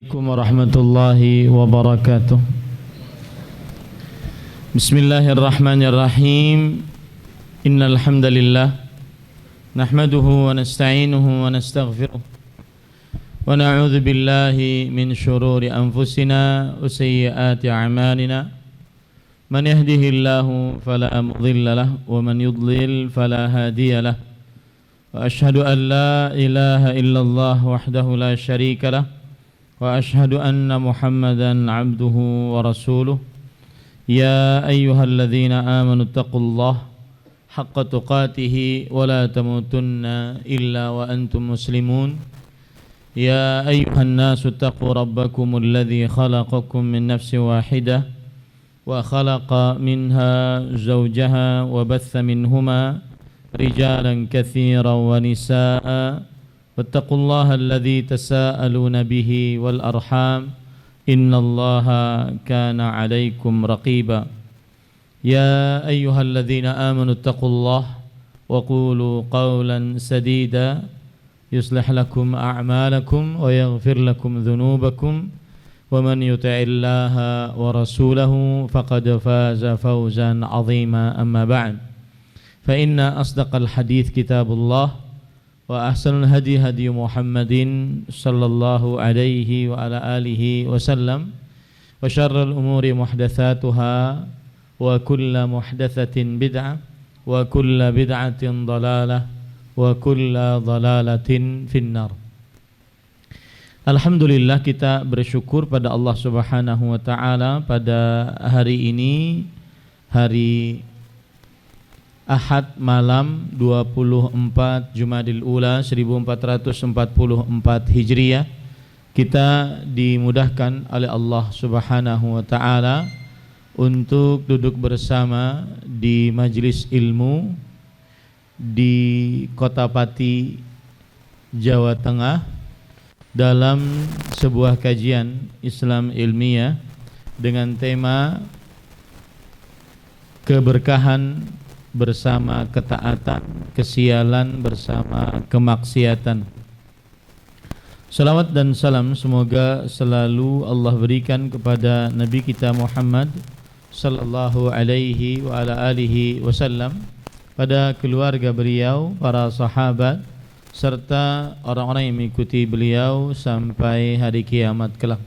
Assalamualaikum warahmatullahi wabarakatuh. Bismillahirrahmanirrahim. Innal hamdalillah nahmaduhu wa nasta'inuhu wa nastaghfiruh wa na'udzu billahi min shururi anfusina wa sayyiati a'malina. Man yahdihillahu fala mudilla lahu wa man yudlil fala hadiya lahu. Wa ashhadu an la ilaha illallah wahdahu la syarika lahu wa ashhadu anna Muhammadan abduhu wa rasuluh. Ya ayyuhalladzina amanu taqullaha haqqa tuqatih wa la tamutunna illa wa antum muslimun. Ya ayyuhan nasu taqu rabbakumul ladzi khalaqakum min nafsin wahidah wa khalaqa minha zawjaha wa batha minhuma rijalan katsiran wa nisaa'a. واتقوا الله الذي تساءلون به والأرحام إن الله كان عليكم رقيبا. يا أيها الذين آمنوا اتقوا الله وقولوا قولا سديدا يصلح لكم أعمالكم ويغفر لكم ذنوبكم ومن يطع الله ورسوله فقد فاز فوزا عظيما. أما بعد فإن أصدق الحديث كتاب الله وأحسن الهدي هدي محمد صلى الله عليه وعلى آله وسلم وشر الأمور محدثاتها وكل محدثة بدعة وكل بدعة ضلالة وكل ضلالة في النار. Alhamdulillah, kita bersyukur pada Allah Subhanahu wa taala pada hari ini, hari Ahad malam 24 Jumadil Ula 1444 Hijriah, kita dimudahkan oleh Allah Subhanahu wa taala untuk duduk bersama di majelis ilmu di Kota Pati, Jawa Tengah, dalam sebuah kajian Islam ilmiah dengan tema keberkahan bersama ketaatan, kesialan bersama kemaksiatan. Salawat dan salam semoga selalu Allah berikan kepada Nabi kita Muhammad sallallahu alaihi wa ala alihi wasallam, pada keluarga beliau, para sahabat, serta orang-orang yang mengikuti beliau sampai hari kiamat kelak.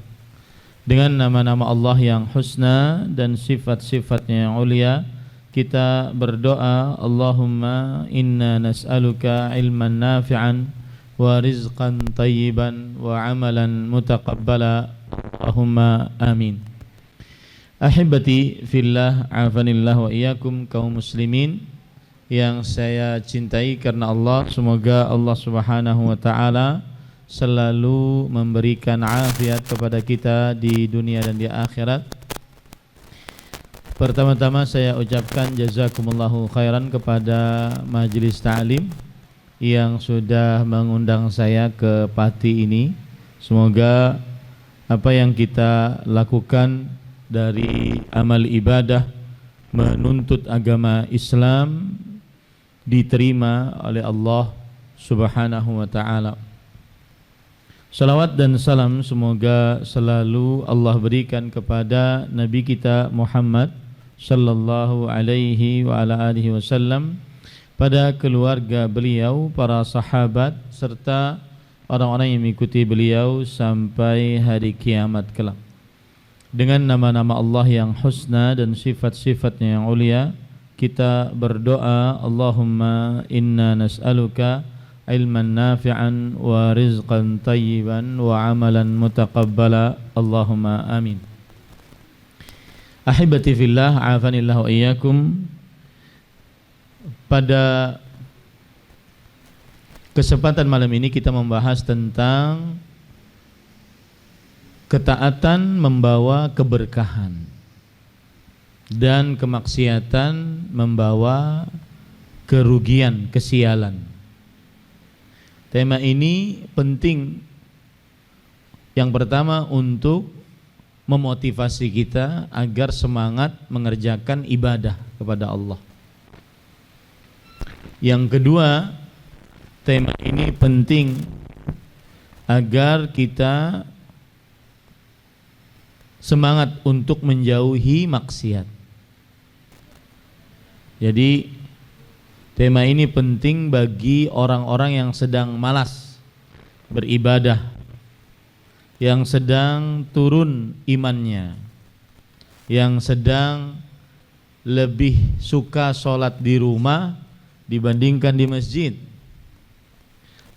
Dengan nama-nama Allah yang husna dan sifat-sifatnya yang ulia, kita berdoa, Allahumma inna nas'aluka ilman nafi'an wa rizqan tayyiban wa amalan mutaqabbala. Allahumma amin. Ahibati fillah, afanillah wa iyyakum, kaum muslimin yang saya cintai karena Allah, semoga Allah Subhanahu wa taala selalu memberikan afiat kepada kita di dunia dan di akhirat. Pertama-tama saya ucapkan jazakumullahu khairan kepada majelis ta'lim yang sudah mengundang saya ke Pati ini. Semoga apa yang kita lakukan dari amal ibadah menuntut agama Islam diterima oleh Allah Subhanahu wa taala. Salawat dan salam semoga selalu Allah berikan kepada Nabi kita Muhammad sallallahu alaihi wa ala alihi wasallam, pada keluarga beliau, para sahabat, serta orang-orang yang mengikuti beliau sampai hari kiamat kelak. Dengan nama-nama Allah yang husna dan sifat-sifatnya yang ulia, kita berdoa, Allahumma inna nas'aluka ilman nafi'an wa rizqan tayyiban wa amalan mutaqabbala. Allahumma amin. Ahibati fillah, afanillah wa iyyakum. Pada kesempatan malam ini kita membahas tentang ketaatan membawa keberkahan dan kemaksiatan membawa kerugian, kesialan. Tema ini penting, yang pertama untuk memotivasi kita agar semangat mengerjakan ibadah kepada Allah. Yang kedua, tema ini penting agar kita semangat untuk menjauhi maksiat. Jadi tema ini penting bagi orang-orang yang sedang malas beribadah, yang sedang turun imannya, yang sedang lebih suka sholat di rumah dibandingkan di masjid,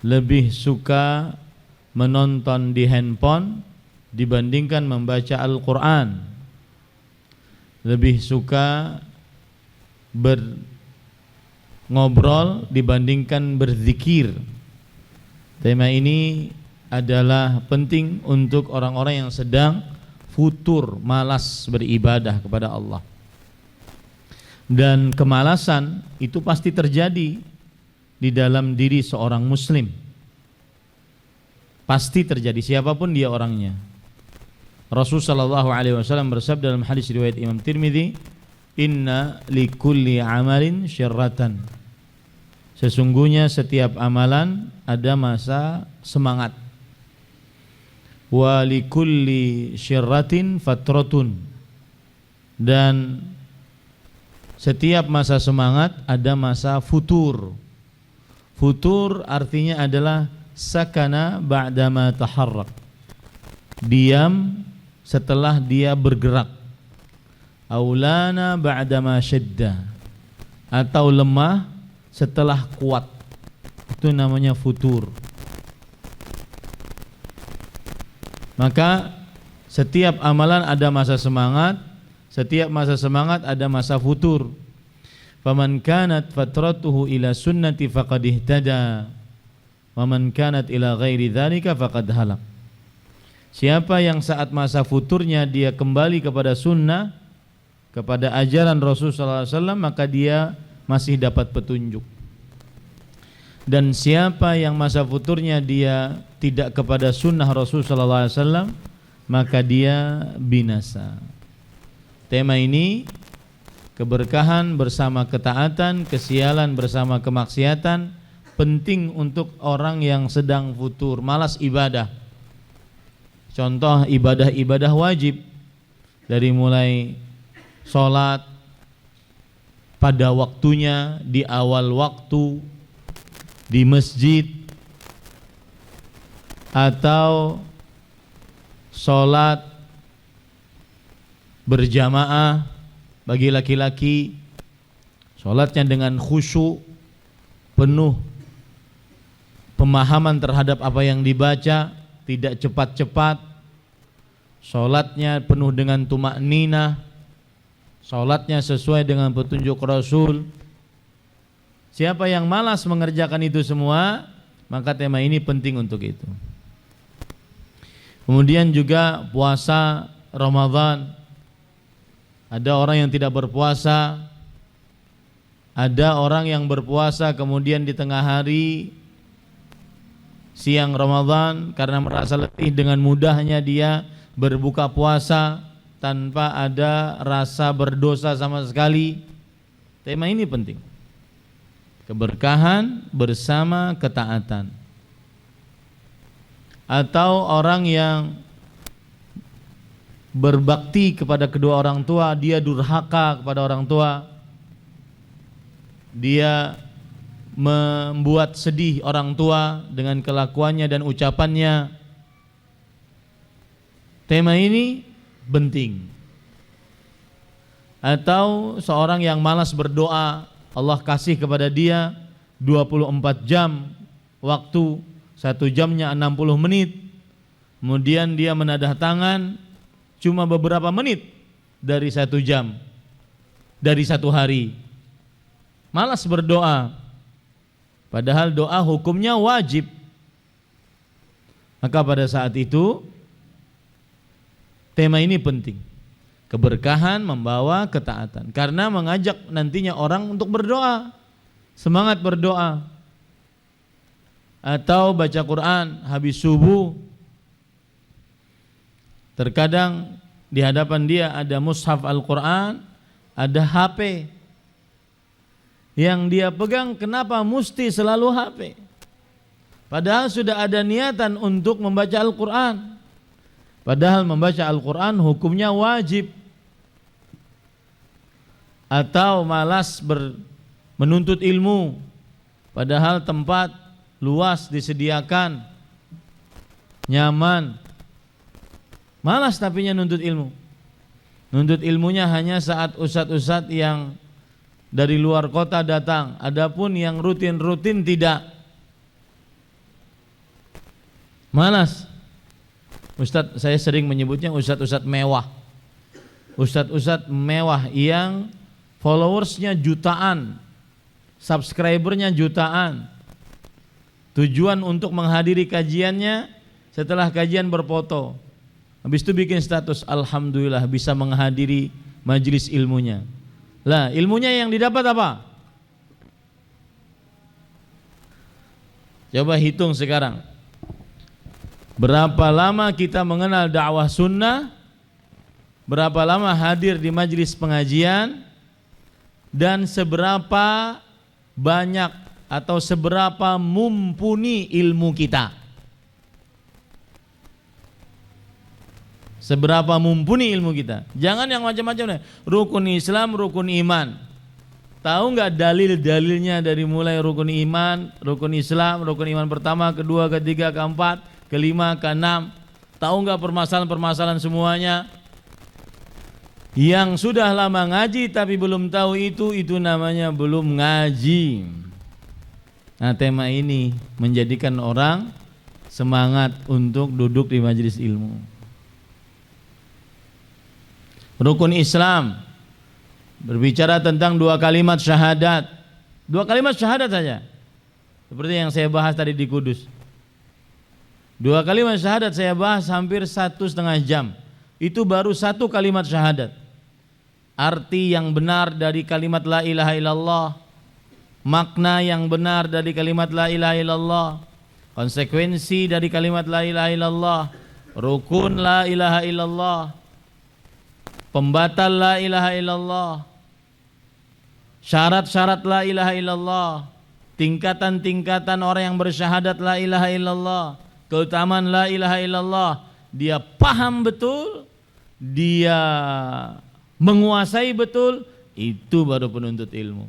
lebih suka menonton di handphone dibandingkan membaca Al-Quran, lebih suka ngobrol dibandingkan berzikir. Tema ini adalah penting untuk orang-orang yang sedang futur, malas beribadah kepada Allah. Dan kemalasan itu pasti terjadi di dalam diri seorang muslim. Pasti terjadi, siapapun dia orangnya. Rasulullah SAW bersabda dalam hadis riwayat Imam Tirmidzi, "Inna likulli amalin syirratan." Sesungguhnya setiap amalan ada masa semangat. Wa likulli syirratin fatratun. Dan setiap masa semangat ada masa futur. Futur artinya adalah sakana ba'dama taharrak. Diam setelah dia bergerak. Aulana ba'dama syadda. Atau lemah setelah kuat. Itu namanya futur. Maka setiap amalan ada masa semangat, setiap masa semangat ada masa futur. Faman kanat fatratuhu ila sunnati faqad ihtada, wa man kanat ila ghairi dzalika faqad halak. Siapa yang saat masa futurnya dia kembali kepada sunnah, kepada ajaran Rasulullah SAW, maka dia masih dapat petunjuk. Dan siapa yang masa futurnya dia tidak kepada sunnah Rasulullah SAW, maka dia binasa. Tema ini, keberkahan bersama ketaatan, kesialan bersama kemaksiatan, penting untuk orang yang sedang futur, malas ibadah. Contoh ibadah-ibadah wajib, dari mulai sholat pada waktunya, di awal waktu, di masjid, atau sholat berjamaah bagi laki-laki, sholatnya dengan khusyuk, penuh pemahaman terhadap apa yang dibaca, tidak cepat-cepat, sholatnya penuh dengan tumakninah, sholatnya sesuai dengan petunjuk Rasul. Siapa yang malas mengerjakan itu semua, maka tema ini penting untuk itu. Kemudian juga puasa Ramadan. Ada orang yang tidak berpuasa, ada orang yang berpuasa kemudian di tengah hari siang Ramadan karena merasa letih, dengan mudahnya dia berbuka puasa tanpa ada rasa berdosa sama sekali. Tema ini penting. Keberkahan bersama ketaatan. Atau orang yang berbakti kepada kedua orang tua, dia durhaka kepada orang tua, dia membuat sedih orang tua dengan kelakuannya dan ucapannya. Tema ini penting. Atau seorang yang malas berdoa, Allah kasih kepada dia 24 jam waktu, 1 jamnya 60 menit, kemudian dia menadah tangan cuma beberapa menit dari 1 jam, dari 1 hari. Malas berdoa, padahal doa hukumnya wajib. Maka pada saat itu tema ini penting. Keberkahan membawa ketaatan, karena mengajak nantinya orang untuk berdoa, semangat berdoa. Atau baca Quran habis subuh, terkadang di hadapan dia ada mushaf Al-Quran, ada HP yang dia pegang. Kenapa mesti selalu HP? Padahal sudah ada niatan untuk membaca Al-Quran. Padahal membaca Al-Quran hukumnya wajib. Atau malas menuntut ilmu, padahal tempat luas disediakan, nyaman. Malas tapinya nuntut ilmu. Nuntut ilmunya hanya saat ustadz-ustadz yang dari luar kota datang. Adapun yang rutin-rutin tidak. Malas. Ustadz, saya sering menyebutnya ustadz-ustadz mewah. Ustadz-ustadz mewah yang followersnya jutaan, subscribernya jutaan. Tujuan untuk menghadiri kajiannya, setelah kajian berfoto. Habis itu bikin status, alhamdulillah bisa menghadiri majelis ilmunya. Lah, ilmunya yang didapat apa? Coba hitung sekarang. Berapa lama kita mengenal dakwah sunnah? Berapa lama hadir di majelis pengajian? Dan seberapa banyak atau seberapa mumpuni ilmu kita? Seberapa mumpuni ilmu kita? Jangan yang macam-macam. Rukun Islam, rukun iman. Tahu nggak dalil-dalilnya dari mulai rukun iman, rukun Islam, rukun iman pertama, kedua, ketiga, keempat, kelima, keenam? Tahu nggak permasalahan-permasalahan semuanya? Yang sudah lama ngaji tapi belum tahu itu namanya belum ngaji. Nah, tema ini menjadikan orang semangat untuk duduk di majelis ilmu. Rukun Islam berbicara tentang 2 kalimat syahadat. 2 kalimat syahadat saja. Seperti yang saya bahas tadi di Kudus. 2 kalimat syahadat saya bahas hampir 1,5 jam. Itu baru 1 kalimat syahadat. Arti yang benar dari kalimat la ilaha illallah, makna yang benar dari kalimat la ilaha illallah, konsekuensi dari kalimat la ilaha illallah, rukun la ilaha illallah, pembatal la ilaha illallah, syarat-syarat la ilaha illallah, tingkatan-tingkatan orang yang bersyahadat la ilaha illallah, keutamaan la ilaha illallah. Dia paham betul, dia menguasai betul, itu baru penuntut ilmu.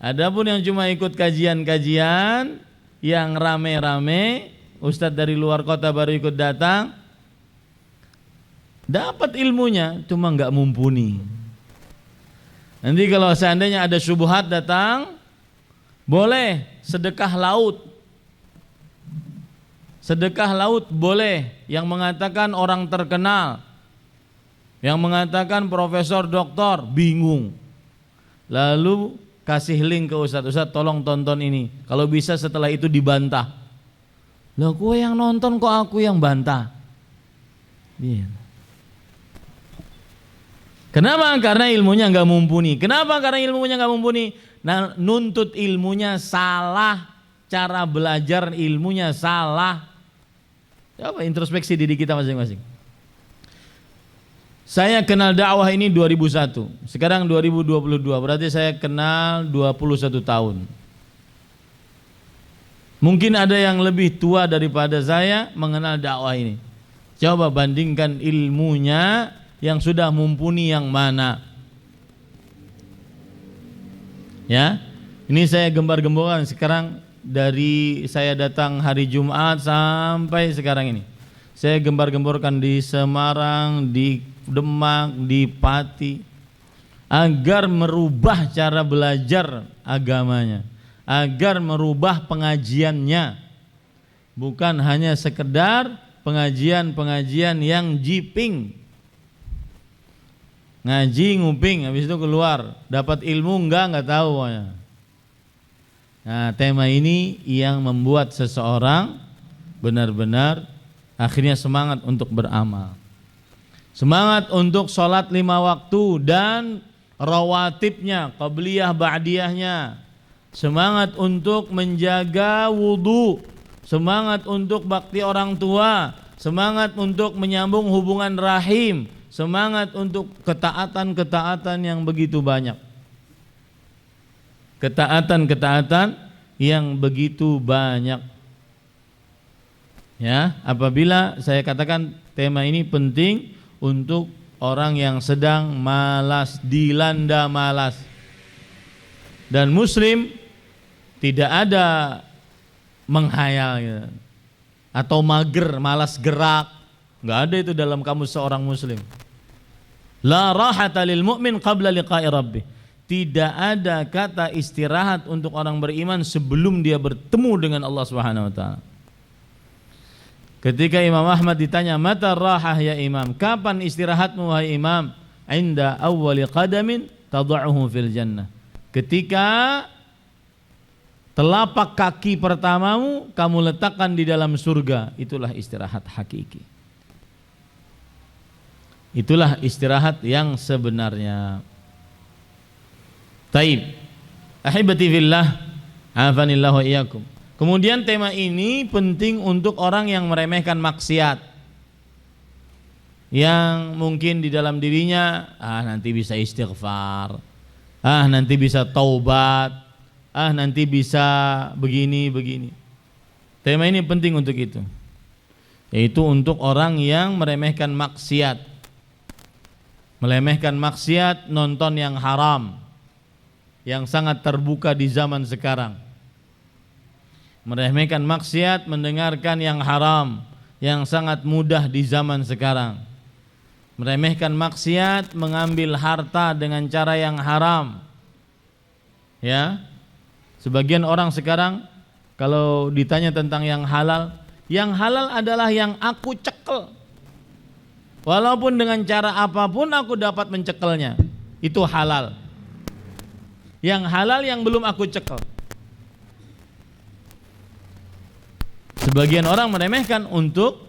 Adapun yang cuma ikut kajian-kajian yang rame-rame, ustadz dari luar kota baru ikut datang, dapat ilmunya cuma nggak mumpuni. Nanti kalau seandainya ada syubhat datang, boleh sedekah laut. Sedekah laut boleh, yang mengatakan orang terkenal, yang mengatakan profesor doktor, bingung. Lalu kasih link ke ustadz, tolong tonton ini. Kalau bisa setelah itu dibantah. Loh, gue yang nonton kok aku yang bantah. Iya. Kenapa? Karena ilmunya nggak mumpuni. Kenapa? Karena ilmunya nggak mumpuni. Nah, nuntut ilmunya salah, cara belajar ilmunya salah. Coba introspeksi diri kita masing-masing. Saya kenal dakwah ini 2001, sekarang 2022, berarti saya kenal 21 tahun. Mungkin ada yang lebih tua daripada saya mengenal dakwah ini. Coba bandingkan ilmunya yang sudah mumpuni yang mana. Ya, ini saya gembar-gemborkan sekarang dari saya datang hari Jumat sampai sekarang ini. Saya gembar-gemborkan di Semarang, di Demak, di Pati, agar merubah cara belajar agamanya, agar merubah pengajiannya, bukan hanya sekedar pengajian-pengajian yang jiping, ngaji nguping, habis itu keluar dapat ilmu nggak tahu. Nah, tema ini yang membuat seseorang benar-benar akhirnya semangat untuk beramal. Semangat untuk sholat 5 waktu dan rawatibnya, qabliyah ba'diyahnya. Semangat untuk menjaga wudu. Semangat untuk bakti orang tua. Semangat untuk menyambung hubungan rahim. Semangat untuk ketaatan-ketaatan yang begitu banyak. Ketaatan-ketaatan yang begitu banyak. Ya, apabila saya katakan tema ini penting untuk orang yang sedang malas, dilanda malas. Dan muslim tidak ada menghayal gitu, atau mager, malas gerak. Enggak ada itu dalam kamus seorang muslim. La rahata lil mu'min qabla liqa'i rabbih. Tidak ada kata istirahat untuk orang beriman sebelum dia bertemu dengan Allah Subhanahu wa taala. Ketika Imam Ahmad ditanya, "Mata rahah ya Imam?" Kapan istirahatmu wahai Imam? "Inda awwali qadamin tad'uhu fil jannah." Ketika telapak kaki pertamamu kamu letakkan di dalam surga, itulah istirahat hakiki. Itulah istirahat yang sebenarnya. Taib. Ahibati fillah, afanillahu iyyakum. Kemudian tema ini penting untuk orang yang meremehkan maksiat, yang mungkin di dalam dirinya nanti bisa istighfar, nanti bisa taubat, nanti bisa begini. Tema ini penting untuk itu, yaitu untuk orang yang meremehkan maksiat, nonton yang haram, yang sangat terbuka di zaman sekarang. Meremehkan maksiat, mendengarkan yang haram, yang sangat mudah di zaman sekarang. Meremehkan maksiat, mengambil harta dengan cara yang haram. Ya, sebagian orang sekarang kalau ditanya tentang yang halal adalah yang aku cekel. Walaupun dengan cara apapun aku dapat mencekelnya, itu halal. Yang halal yang belum aku cekel. Sebagian orang meremehkan untuk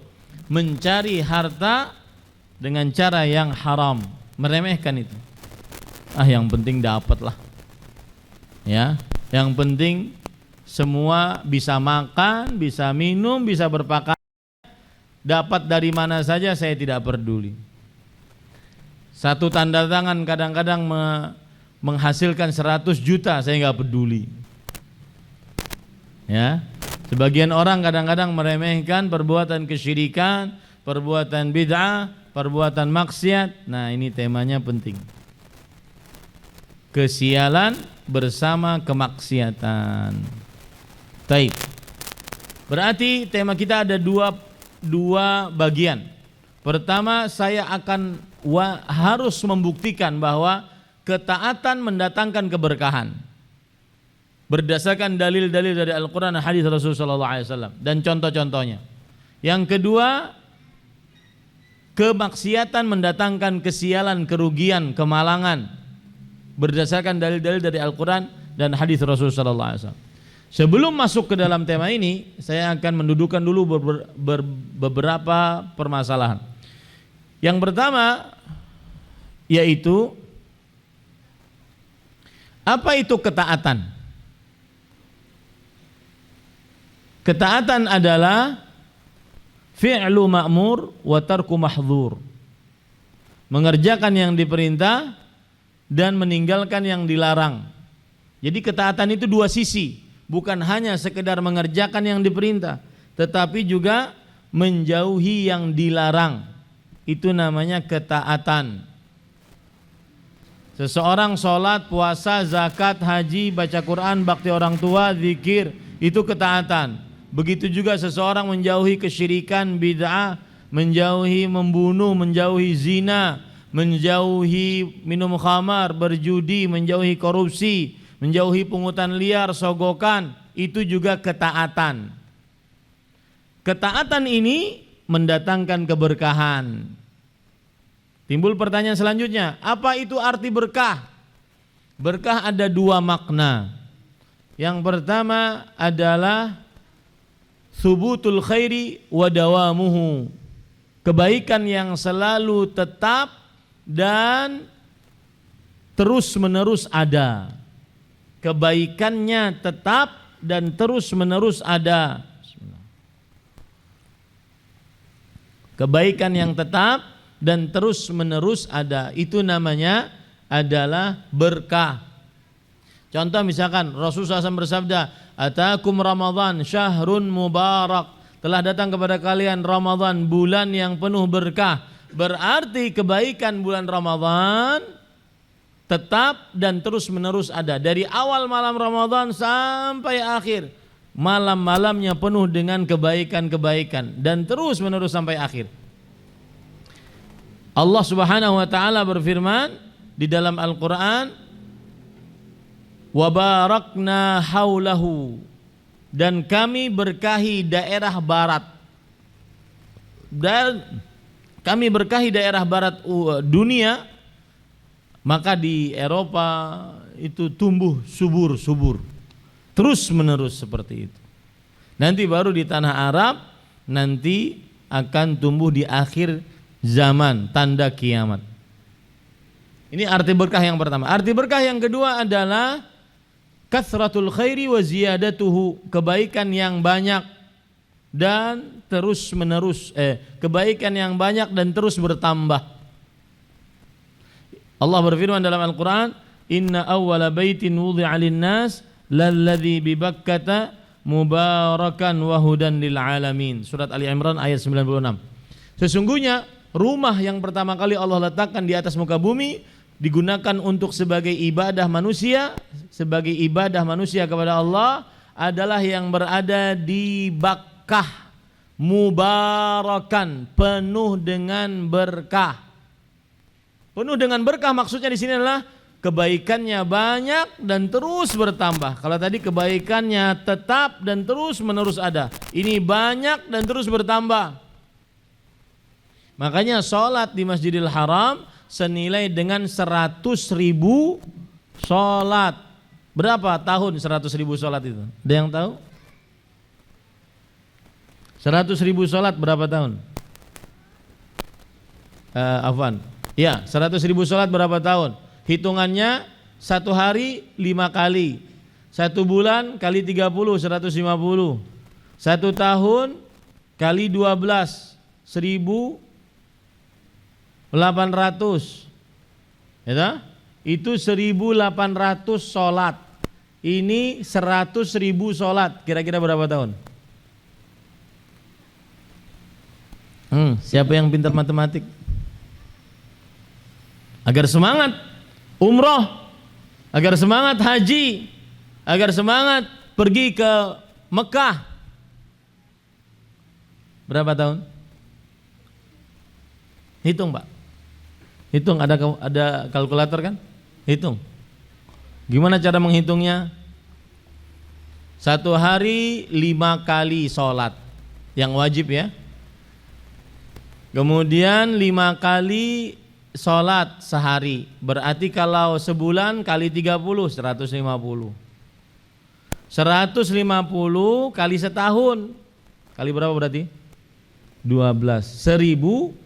mencari harta dengan cara yang haram, meremehkan itu. Yang penting dapatlah. Ya, yang penting semua bisa makan, bisa minum, bisa berpakaian, dapat dari mana saja saya tidak peduli. Satu tanda tangan kadang-kadang menghasilkan 100 juta, saya nggak peduli. Ya. Sebagian orang kadang-kadang meremehkan perbuatan kesyirikan, perbuatan bid'ah, perbuatan maksiat. Nah, ini temanya penting. Kesialan bersama kemaksiatan. Taib. Berarti tema kita ada dua bagian. Pertama, saya akan harus membuktikan bahwa ketaatan mendatangkan keberkahan, berdasarkan dalil-dalil dari Al-Quran dan hadis Rasulullah SAW dan contoh-contohnya. Yang kedua, kemaksiatan mendatangkan kesialan, kerugian, kemalangan, berdasarkan dalil-dalil dari Al-Quran dan hadis Rasulullah SAW. Sebelum masuk ke dalam tema ini, saya akan mendudukan dulu beberapa permasalahan. Yang pertama yaitu, apa itu ketaatan? Ketaatan adalah fi'lu ma'mur wa tarku mahdzur. Mengerjakan yang diperintah dan meninggalkan yang dilarang. Jadi ketaatan itu dua sisi, bukan hanya sekedar mengerjakan yang diperintah, tetapi juga menjauhi yang dilarang. Itu namanya ketaatan. Seseorang sholat, puasa, zakat, haji, baca Quran, bakti orang tua, zikir, itu ketaatan. Begitu juga seseorang menjauhi kesyirikan, bid'ah, menjauhi membunuh, menjauhi zina, menjauhi minum khamar, berjudi, menjauhi korupsi, menjauhi pungutan liar, sogokan, itu juga ketaatan. Ketaatan ini mendatangkan keberkahan. Timbul pertanyaan selanjutnya, apa itu arti berkah? Berkah ada dua makna. Yang pertama adalah subutul khairi wa dawamuhu, kebaikan yang selalu tetap dan terus menerus ada. Kebaikannya tetap dan terus menerus ada. Kebaikan yang tetap dan terus menerus ada, itu namanya adalah berkah. Contoh misalkan Rasulullah SAW bersabda, "Atakum Ramadan syahrun mubarak." telah datang kepada kalian Ramadan, bulan yang penuh berkah. Berarti kebaikan bulan Ramadan tetap dan terus menerus ada. Dari awal malam Ramadan sampai akhir, malam-malamnya penuh dengan kebaikan-kebaikan dan terus menerus sampai akhir. Allah Subhanahu wa taala berfirman di dalam Al-Qur'an, "Wa barakna haulahu," dan kami berkahi daerah barat. Dan kami berkahi daerah barat dunia, maka di Eropa itu tumbuh subur-subur terus menerus seperti itu. Nanti baru di tanah Arab nanti akan tumbuh di akhir zaman, tanda kiamat. Ini arti berkah yang pertama. Arti berkah yang kedua adalah kathratul khairi wa ziyadatuhu, kebaikan yang banyak dan terus menerus, kebaikan yang banyak dan terus bertambah. Allah berfirman dalam Al-Quran, "Inna awwala baitin wudi'a lin-nas lalladzi bi Bakkata mubarakan wa hudan lil alamin." Surat Ali Imran ayat 96. Sesungguhnya rumah yang pertama kali Allah letakkan di atas muka bumi digunakan untuk sebagai ibadah manusia kepada Allah adalah yang berada di Bakkah, mubarakan, penuh dengan berkah. Penuh dengan berkah maksudnya di sini adalah kebaikannya banyak dan terus bertambah. Kalau tadi kebaikannya tetap dan terus menerus ada, ini banyak dan terus bertambah. Makanya sholat di Masjidil Haram senilai dengan 100.000 sholat. Berapa tahun 100.000 sholat itu? Ada yang tahu? 100.000 sholat berapa tahun? Afwan. Ya, 100.000 sholat berapa tahun? Hitungannya 1 hari 5 kali, 1 bulan kali 30, 150, 1 tahun kali 12, 1.800, ya, itu 1.800 sholat. Ini 100.000 sholat, kira-kira berapa tahun? Siapa yang pintar matematik? Agar semangat umroh, agar semangat haji, agar semangat pergi ke Mekah. Berapa tahun? Hitung Pak. Hitung, ada kalkulator kan? Hitung. Gimana cara menghitungnya? 1 hari 5 kali sholat yang wajib ya. Kemudian 5 kali sholat sehari, berarti kalau sebulan kali 30, 150. 150 kali setahun, kali berapa berarti? 12, 1.800.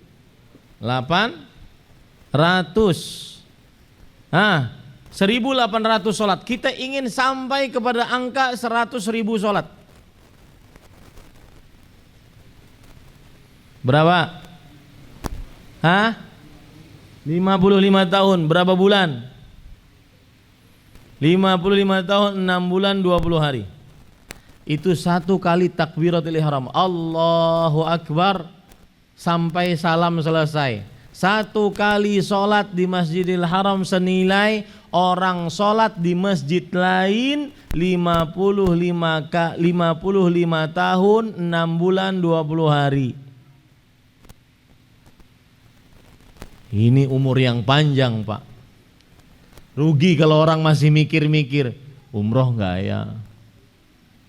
1.800 sholat. Kita ingin sampai kepada angka 100.000 sholat. Berapa? 55 tahun, berapa bulan? 55 tahun, 6 bulan, 20 hari. Itu 1 kali takbiratul ihram, Allahu Akbar, sampai salam selesai. 1 kali sholat di Masjidil Haram senilai orang sholat di masjid lain 55 tahun, 6 bulan, 20 hari. Ini umur yang panjang Pak. Rugi kalau orang masih mikir-mikir, umroh enggak ya,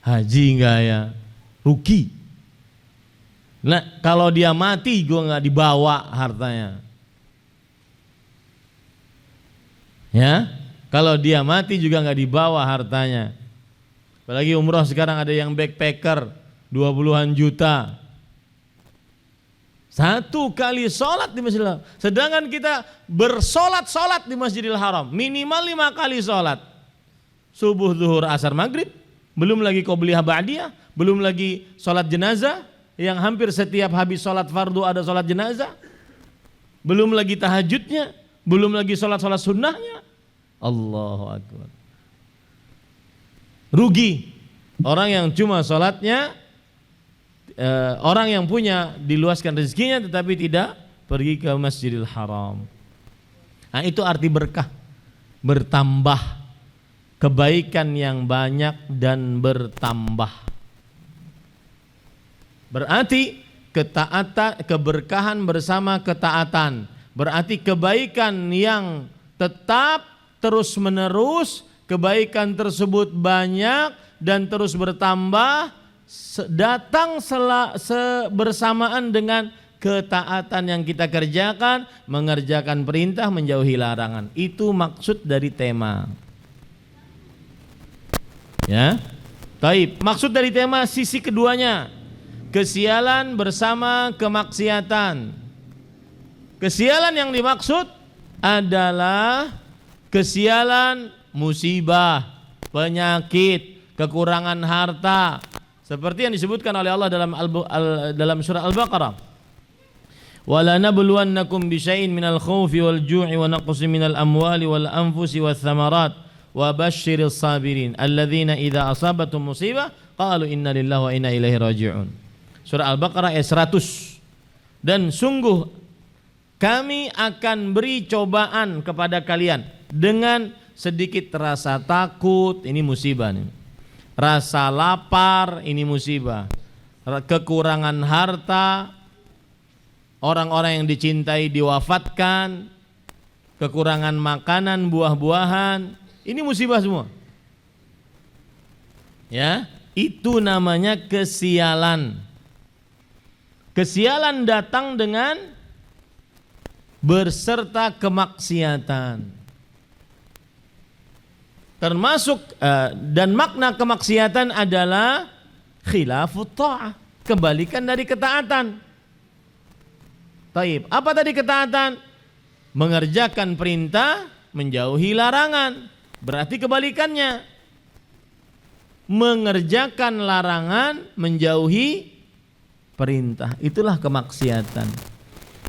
haji enggak ya, rugi. Nah kalau dia mati gue enggak dibawa hartanya. Ya, kalau dia mati juga enggak dibawa hartanya. Apalagi umroh sekarang ada yang backpacker 20-an juta. 1 kali sholat di Masjidil Haram. Sedangkan kita bersolat-solat di Masjidil Haram minimal 5 kali sholat. Subuh, zuhur, asar, maghrib. Belum lagi qobliyah ba'diyah. Belum lagi sholat jenazah, yang hampir setiap habis sholat fardu ada sholat jenazah. Belum lagi tahajudnya. Belum lagi sholat-sholat sunnahnya. Allahu Akbar. Rugi orang yang cuma sholatnya orang yang punya diluaskan rezekinya tetapi tidak pergi ke Masjidil Haram. Nah, itu arti berkah, bertambah, kebaikan yang banyak dan bertambah. Berarti ketaatan, keberkahan bersama ketaatan. Berarti kebaikan yang tetap terus menerus, kebaikan tersebut banyak dan terus bertambah, datang bersamaan dengan ketaatan yang kita kerjakan, mengerjakan perintah, menjauhi larangan. Itu maksud dari tema. Ya. Taib. Maksud dari tema sisi keduanya, kesialan bersama kemaksiatan. Kesialan yang dimaksud adalah kesialan musibah, penyakit, kekurangan harta, seperti yang disebutkan oleh Allah dalam surah Al-Baqarah. Wala nabluwannakum bisyai'in minal khaufi wal ju'i wa naqsin minal amwali wal anfusi wath thamarat wa basyyiris sabirin alladzina idza asabatum musibah qalu inna lillahi wa inna ilaihi raji'un. Surah Al-Baqarah ayat 100. Dan sungguh kami akan beri cobaan kepada kalian dengan sedikit rasa takut, ini musibah nih. Rasa lapar, ini musibah. Kekurangan harta, orang-orang yang dicintai diwafatkan, kekurangan makanan, buah-buahan, ini musibah semua. Ya, itu namanya kesialan. Kesialan datang dengan berserta kemaksiatan. Termasuk dan makna kemaksiatan adalah khilafut ta'ah, kebalikan dari ketaatan. Taib. Apa tadi ketaatan? Mengerjakan perintah, menjauhi larangan. Berarti kebalikannya. Mengerjakan larangan, menjauhi perintah. Itulah kemaksiatan.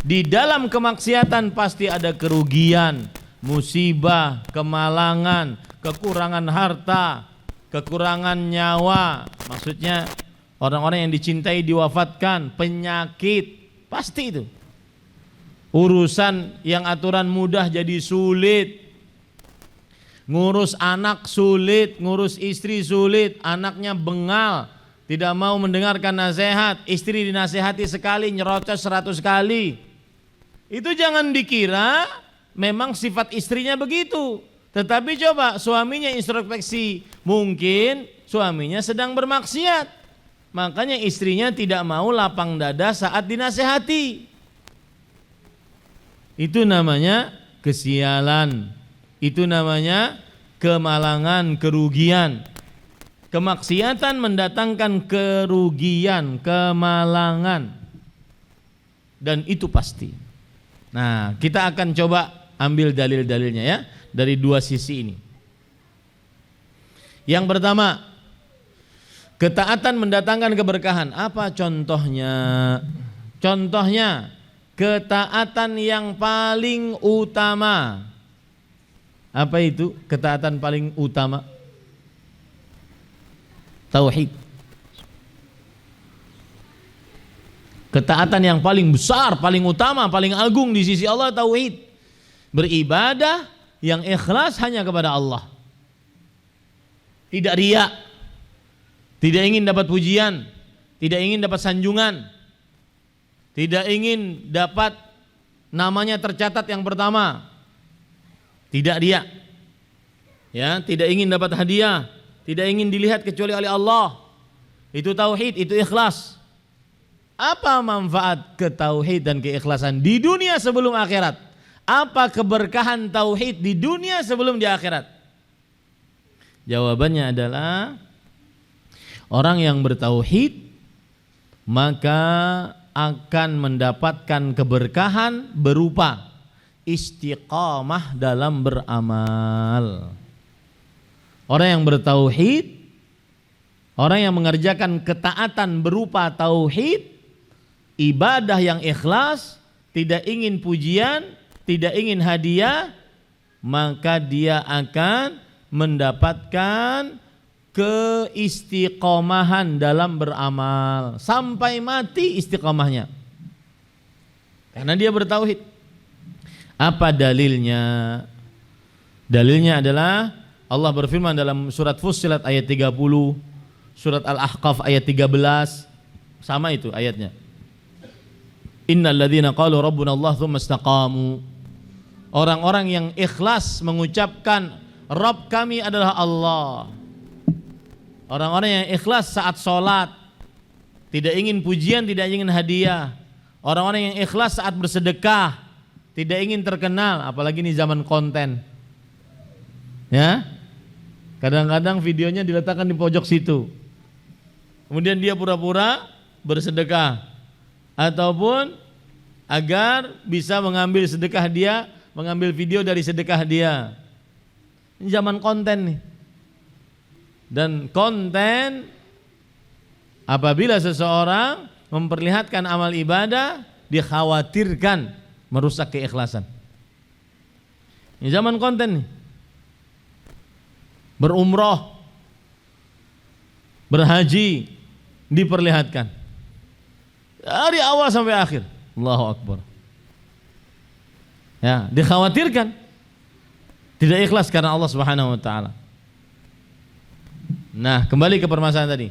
Di dalam kemaksiatan pasti ada kerugian, musibah, kemalangan, kekurangan harta, kekurangan nyawa. Maksudnya orang-orang yang dicintai diwafatkan, penyakit, pasti itu. Urusan yang aturan mudah jadi sulit. Ngurus anak sulit, ngurus istri sulit, anaknya bengal, tidak mau mendengarkan nasihat, istri dinasihati sekali nyerocos 100 kali. Itu jangan dikira memang sifat istrinya begitu. Tetapi coba suaminya introspeksi, mungkin suaminya sedang bermaksiat. Makanya istrinya tidak mau lapang dada saat dinasihati. Itu namanya kesialan. Itu namanya kemalangan, kerugian. Kemaksiatan mendatangkan kerugian, kemalangan. Dan itu pasti. Nah, kita akan coba ambil dalil-dalilnya ya, dari dua sisi ini. Yang pertama, ketaatan mendatangkan keberkahan. Apa contohnya? Contohnya, ketaatan yang paling utama. Apa itu ketaatan paling utama? Tauhid. Ketaatan yang paling besar, paling utama, paling agung di sisi Allah, tauhid. Beribadah yang ikhlas hanya kepada Allah. Tidak riya. Tidak ingin dapat pujian, tidak ingin dapat sanjungan, tidak ingin dapat namanya tercatat yang pertama. Tidak riya. Ya, tidak ingin dapat hadiah, tidak ingin dilihat kecuali oleh Allah. Itu tauhid, itu ikhlas. Apa manfaat ketauhid dan keikhlasan di dunia sebelum akhirat? Apa keberkahan tauhid di dunia sebelum di akhirat? Jawabannya adalah orang yang bertauhid maka akan mendapatkan keberkahan berupa istiqamah dalam beramal. Orang yang bertauhid, orang yang mengerjakan ketaatan berupa tauhid, ibadah yang ikhlas, tidak ingin pujian, tidak ingin hadiah, maka dia akan mendapatkan keistiqomahan dalam beramal sampai mati istiqomahnya. Karena dia bertauhid. Apa dalilnya? Dalilnya adalah Allah berfirman dalam surat Fussilat ayat 30, surat Al-Ahqaf ayat 13, sama itu ayatnya. Innal ladzina qalu rabbuna Allah tsumma istaqamu. Orang-orang yang ikhlas mengucapkan Rabb kami adalah Allah. Orang-orang yang ikhlas saat sholat, tidak ingin pujian, tidak ingin hadiah. Orang-orang yang ikhlas saat bersedekah, tidak ingin terkenal, apalagi ini zaman konten. Ya, kadang-kadang videonya diletakkan di pojok situ. Kemudian dia pura-pura bersedekah, ataupun agar bisa mengambil sedekah dia, mengambil video dari sedekah dia. Ini zaman konten nih. Dan konten apabila seseorang memperlihatkan amal ibadah, dikhawatirkan merusak keikhlasan. Ini zaman konten nih. Berumroh, berhaji diperlihatkan dari awal sampai akhir. Allahu Akbar. Ya, dikhawatirkan tidak ikhlas karena Allah Subhanahu wa taala. Nah, kembali ke permasalahan tadi.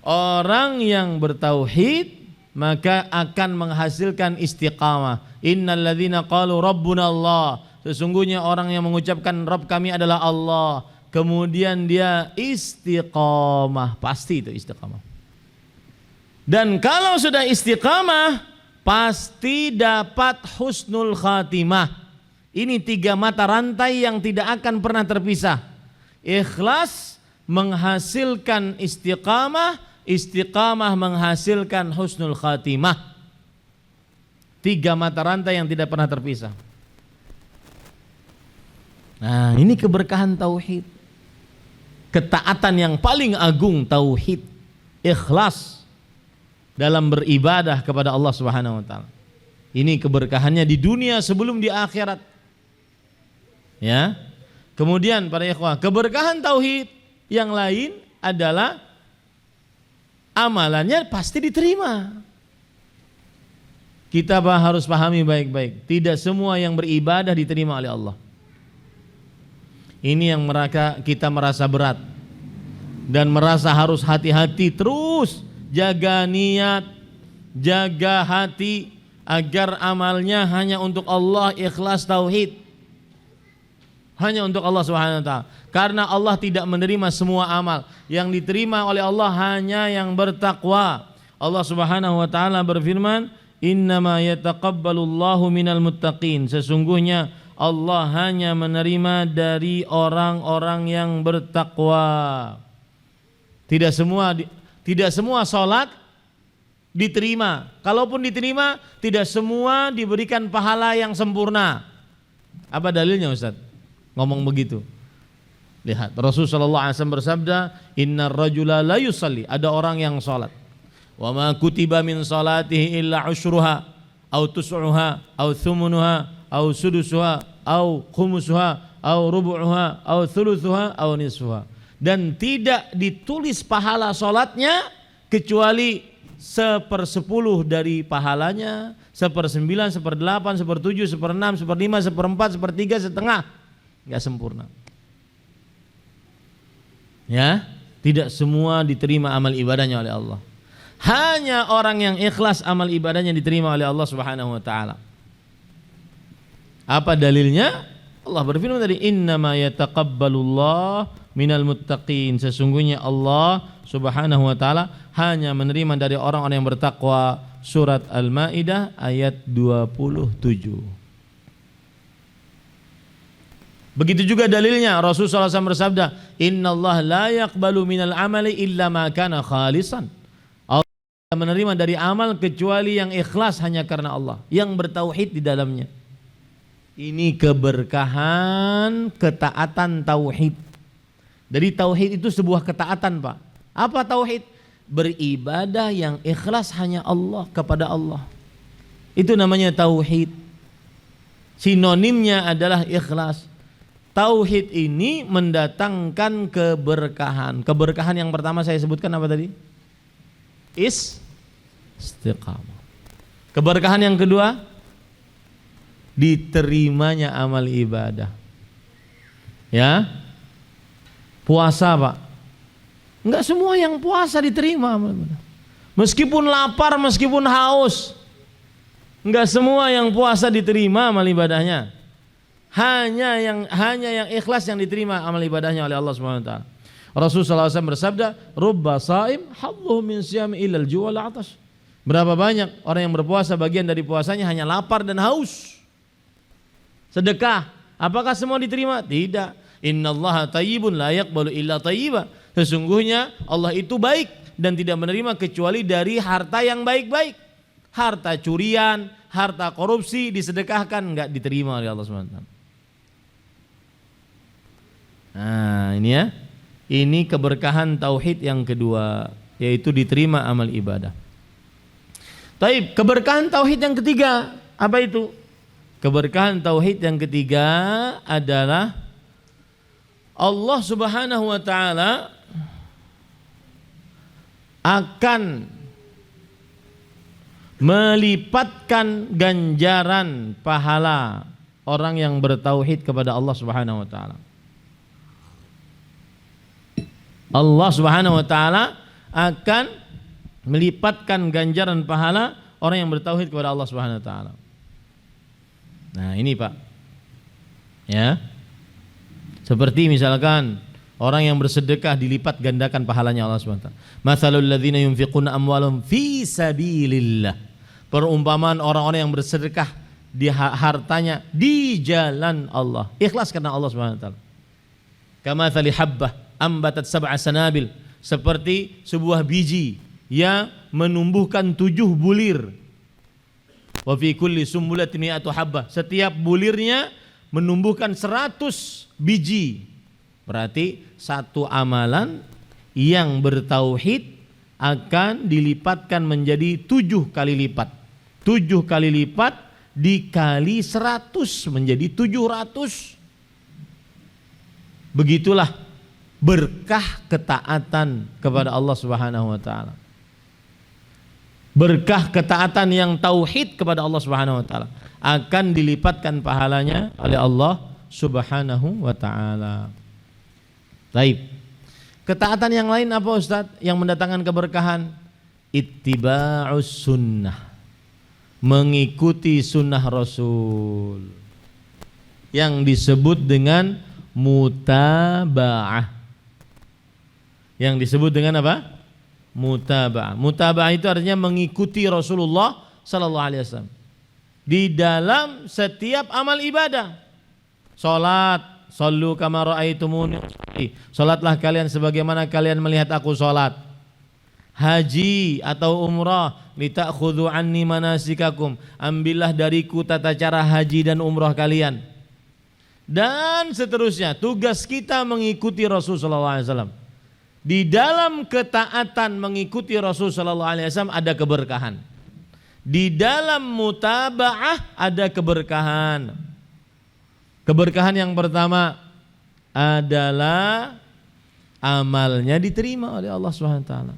Orang yang bertauhid maka akan menghasilkan istiqamah. Innal ladzina qalu rabbuna Allah. Sesungguhnya orang yang mengucapkan Rabb kami adalah Allah, kemudian dia istiqamah, pasti itu istiqamah. Dan kalau sudah istiqamah, pasti dapat husnul khatimah. Ini 3 mata rantai yang tidak akan pernah terpisah. Ikhlas menghasilkan istiqamah, istiqamah menghasilkan husnul khatimah. 3 mata rantai yang tidak pernah terpisah. Nah, ini keberkahan tauhid. Ketaatan yang paling agung tauhid, ikhlas dalam beribadah kepada Allah Subhanahu wa taala. Ini keberkahannya di dunia sebelum di akhirat. Ya. Kemudian para ikhwah, keberkahan tauhid yang lain adalah amalannya pasti diterima. Kita harus pahami baik-baik, tidak semua yang beribadah diterima oleh Allah. Ini yang kita merasa berat dan merasa harus hati-hati terus, jaga niat, jaga hati agar amalnya hanya untuk Allah, ikhlas tauhid. Hanya untuk Allah Subhanahu wa taala. Karena Allah tidak menerima semua amal. Yang diterima oleh Allah hanya yang bertakwa. Allah Subhanahu wa taala berfirman, "Innama yataqabbalullahu minal muttaqin." Sesungguhnya Allah hanya menerima dari orang-orang yang bertakwa. Tidak semua salat diterima. Kalaupun diterima, tidak semua diberikan pahala yang sempurna. Apa dalilnya, Ustaz? Ngomong begitu. Lihat, Rasulullah sallallahu alaihi wasallam bersabda, "Innar rajula la yusalli." Ada orang yang salat. "Wa ma kutiba min salatihi illa usyruha aw tus'uha aw thumunuha aw sudusuha aw khumusuha aw rubu'uha aw thuluthuha aw nisfuha." Dan tidak ditulis pahala salatnya kecuali 1/10 dari pahalanya, 1/9, 1/8, 1/7, 1/6, 1/5, 1/4, 1/3, setengah. Enggak sempurna. Ya, tidak semua diterima amal ibadahnya oleh Allah. Hanya orang yang ikhlas amal ibadahnya diterima oleh Allah Subhanahu wa taala. Apa dalilnya? Allah berfirman tadi, "Innama yataqabbalullah minal muttaqin." Sesungguhnya Allah Subhanahu wa taala hanya menerima dari orang-orang yang bertakwa. Surat Al-Maidah ayat 27. Begitu juga dalilnya, Rasulullah SAW bersabda, "Innallaha la yaqbalu minal amali illa ma kana khalisan." Allah tidak menerima dari amal kecuali yang ikhlas hanya karena Allah, yang bertauhid di dalamnya. Ini keberkahan ketaatan tauhid. Dari tauhid itu sebuah ketaatan, Pak. Apa tauhid? Beribadah yang ikhlas hanya Allah, kepada Allah. Itu namanya tauhid. Sinonimnya adalah ikhlas. Tauhid ini mendatangkan keberkahan. Keberkahan yang pertama saya sebutkan apa tadi? Istiqamah. Keberkahan yang kedua, diterimanya amal ibadah. Ya, puasa Pak, enggak semua yang puasa diterima amal ibadah. Meskipun lapar, meskipun haus, enggak semua yang puasa diterima amal ibadahnya. Hanya yang ikhlas yang diterima amal ibadahnya oleh Allah Subhanahu wa taala. Rasulullah SAW bersabda, "Rubba shaim hadduhu min siyami ilal ju' wal 'atash." Berapa banyak orang yang berpuasa bagian dari puasanya hanya lapar dan haus. Sedekah, apakah semua diterima? Tidak. Innallaha thayyibun la yaqbalu illa thayyiba. Sesungguhnya Allah itu baik dan tidak menerima kecuali dari harta yang baik-baik. Harta curian, harta korupsi disedekahkan enggak diterima oleh Allah Subhanahu wa taala. Nah, ini ya. Ini keberkahan tauhid yang kedua, yaitu diterima amal ibadah. Taib, keberkahan tauhid yang ketiga, apa itu? Keberkahan tauhid yang ketiga adalah Allah Subhanahu wa taala akan melipatkan ganjaran pahala orang yang bertauhid kepada Allah Subhanahu wa taala. Allah Subhanahu wa taala akan melipatkan ganjaran pahala orang yang bertauhid kepada Allah Subhanahu wa taala. Nah, ini Pak. Ya. Seperti misalkan orang yang bersedekah dilipat gandakan pahalanya Allah Subhanahu wa taala. Matsalul ladzina yunfiquna amwalahum fi sabilillah. Perumpamaan orang-orang yang bersedekah di hartanya di jalan Allah. Ikhlas karena Allah Subhanahu wa taala. Kamatsali habbah ambatat sab'a sanabil, seperti sebuah biji yang menumbuhkan 7 bulir. Wa fi kulli sumbulatin mi'atu habbah, setiap bulirnya menumbuhkan 100 biji. Berarti satu amalan yang bertauhid akan dilipatkan menjadi 7 kali lipat. 7 kali lipat dikali 100 menjadi 700. Begitulah berkah ketaatan kepada Allah Subhanahu wa taala. Berkah ketaatan yang tauhid kepada Allah Subhanahu wa taala akan dilipatkan pahalanya oleh Allah Subhanahu wa taala. Baik. Ketaatan yang lain apa Ustaz yang mendatangkan keberkahan? Ittiba'us sunnah. Mengikuti sunnah Rasul. Yang disebut dengan mutaba'ah. Yang disebut dengan apa? Mutaba'ah. Mutaba'ah itu artinya mengikuti Rasulullah sallallahu alaihi wasallam di dalam setiap amal ibadah. Salat, sallu kama raaitumuni. Salatlah kalian sebagaimana kalian melihat aku salat. Haji atau umrah, litakhudhu anni manasikakum. Ambillah dariku tata cara haji dan umrah kalian. Dan seterusnya, tugas kita mengikuti Rasul sallallahu alaihi wasallam. Di dalam ketaatan mengikuti Rasul sallallahu alaihi wasallam ada keberkahan. Di dalam mutaba'ah ada keberkahan. Keberkahan yang pertama adalah amalnya diterima oleh Allah Subhanahu wa taala.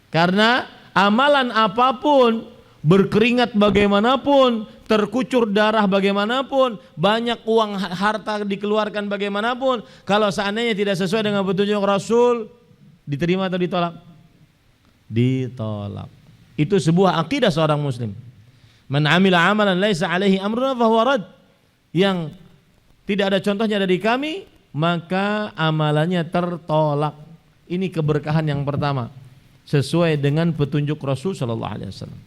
Karena amalan apapun, berkeringat bagaimanapun, terkucur darah bagaimanapun, banyak uang harta dikeluarkan bagaimanapun, kalau seandainya tidak sesuai dengan petunjuk Rasul, diterima atau ditolak? Ditolak. Itu sebuah akidah seorang muslim. Man amila amalan laisa alaihi amruna fahuwa rad. Yang tidak ada contohnya dari kami, maka amalannya tertolak. Ini keberkahan yang pertama, sesuai dengan petunjuk Rasul sallallahu alaihi wasallam.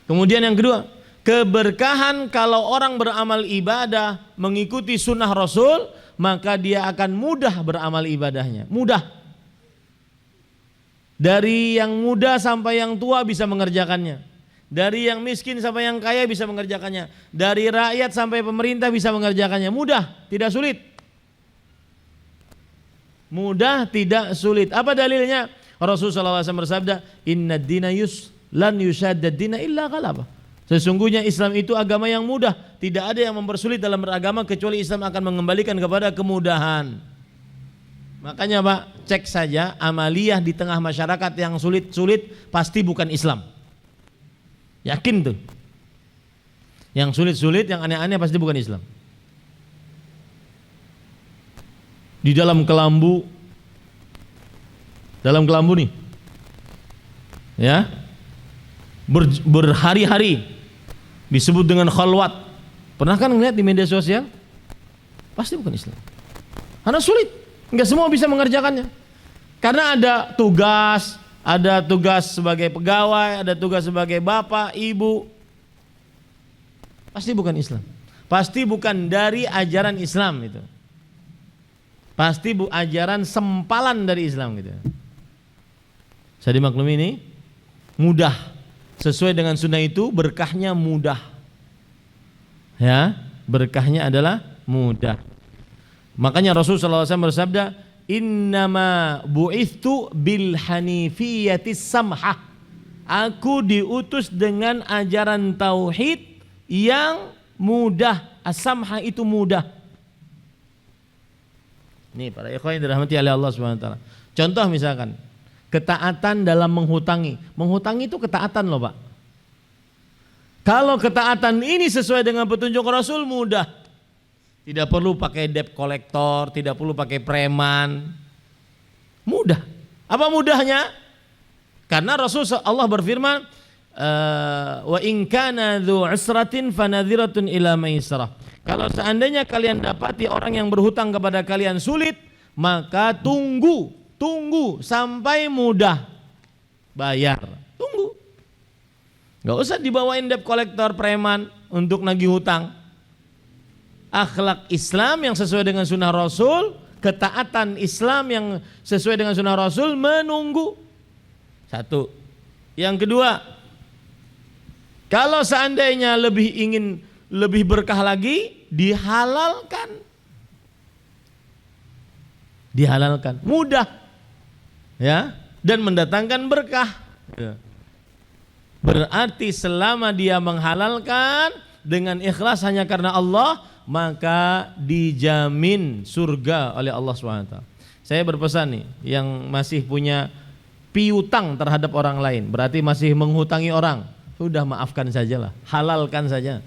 Kemudian yang kedua, keberkahan kalau orang beramal ibadah mengikuti sunnah Rasul, maka dia akan mudah beramal ibadahnya. Mudah. Dari yang muda sampai yang tua bisa mengerjakannya. Dari yang miskin sampai yang kaya bisa mengerjakannya. Dari rakyat sampai pemerintah bisa mengerjakannya. Mudah, tidak sulit. Mudah, tidak sulit. Apa dalilnya? Rasulullah SAW bersabda, "Inna dina lan yusaddad dina illa ghalabah." Sesungguhnya Islam itu agama yang mudah. Tidak ada yang mempersulit dalam beragama kecuali Islam akan mengembalikan kepada kemudahan. Makanya Pak, cek saja amaliyah di tengah masyarakat yang sulit-sulit pasti bukan Islam. Yakin tuh. Yang sulit-sulit, yang aneh-aneh pasti bukan Islam. Di dalam kelambu nih, ya, berhari-hari disebut dengan khalwat. Pernah kan ngeliat di media sosial? Pasti bukan Islam. Karena sulit, nggak semua bisa mengerjakannya. Karena ada tugas sebagai pegawai, ada tugas sebagai bapak, ibu. Pasti bukan Islam. Pasti bukan dari ajaran Islam itu. Pasti ajaran sempalan dari Islam gitu. Saya dimaklumi ini mudah. Sesuai dengan sunnah itu berkahnya mudah. Ya, berkahnya adalah mudah. Makanya Rasulullah SAW bersabda, "Innama bu'ithtu bil hanifiyatis samhah." Aku diutus dengan ajaran tauhid yang mudah. As-samhah itu mudah. Nih para ikhwan yang dirahmati oleh Allah SWT. Contoh misalkan ketaatan dalam menghutangi. Menghutangi itu ketaatan loh Pak. Kalau ketaatan ini sesuai dengan petunjuk Rasul mudah. Tidak perlu pakai debt collector, tidak perlu pakai preman. Mudah. Apa mudahnya? Karena Rasul Allah berfirman, wa in kana dzu usratin fanadhiratun ila maisarah. Kalau seandainya kalian dapati orang yang berhutang kepada kalian sulit, maka tunggu sampai mudah bayar. Tunggu. Gak usah dibawain debt collector preman untuk nagih hutang. Akhlak Islam yang sesuai dengan sunnah Rasul, ketaatan Islam yang sesuai dengan sunnah Rasul menunggu. Satu. Yang kedua, kalau seandainya ingin lebih berkah lagi, dihalalkan. Mudah. Ya, dan mendatangkan berkah. Ya. Berarti selama dia menghalalkan dengan ikhlas hanya karena Allah, maka dijamin surga oleh Allah SWT. Saya berpesan nih, yang masih punya piutang terhadap orang lain, berarti masih menghutangi orang, sudah maafkan sajalah, halalkan saja.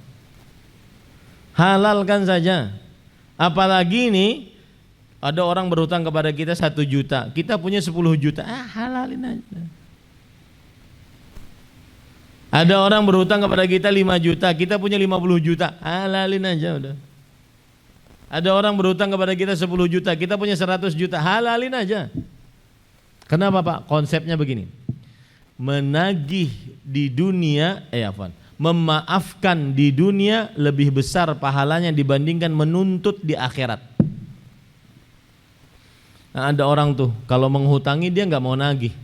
Apalagi nih ada orang berhutang kepada kita 1 juta, kita punya 10 juta, halalin aja. Ada orang berhutang kepada kita 5 juta, kita punya 50 juta, halalin aja udah. Ada orang berhutang kepada kita 10 juta, kita punya 100 juta, halalin aja. Kenapa Pak? Konsepnya begini, menagih di dunia, memaafkan di dunia lebih besar pahalanya dibandingkan menuntut di akhirat. Nah, ada orang tuh kalau menghutangi dia nggak mau nagih,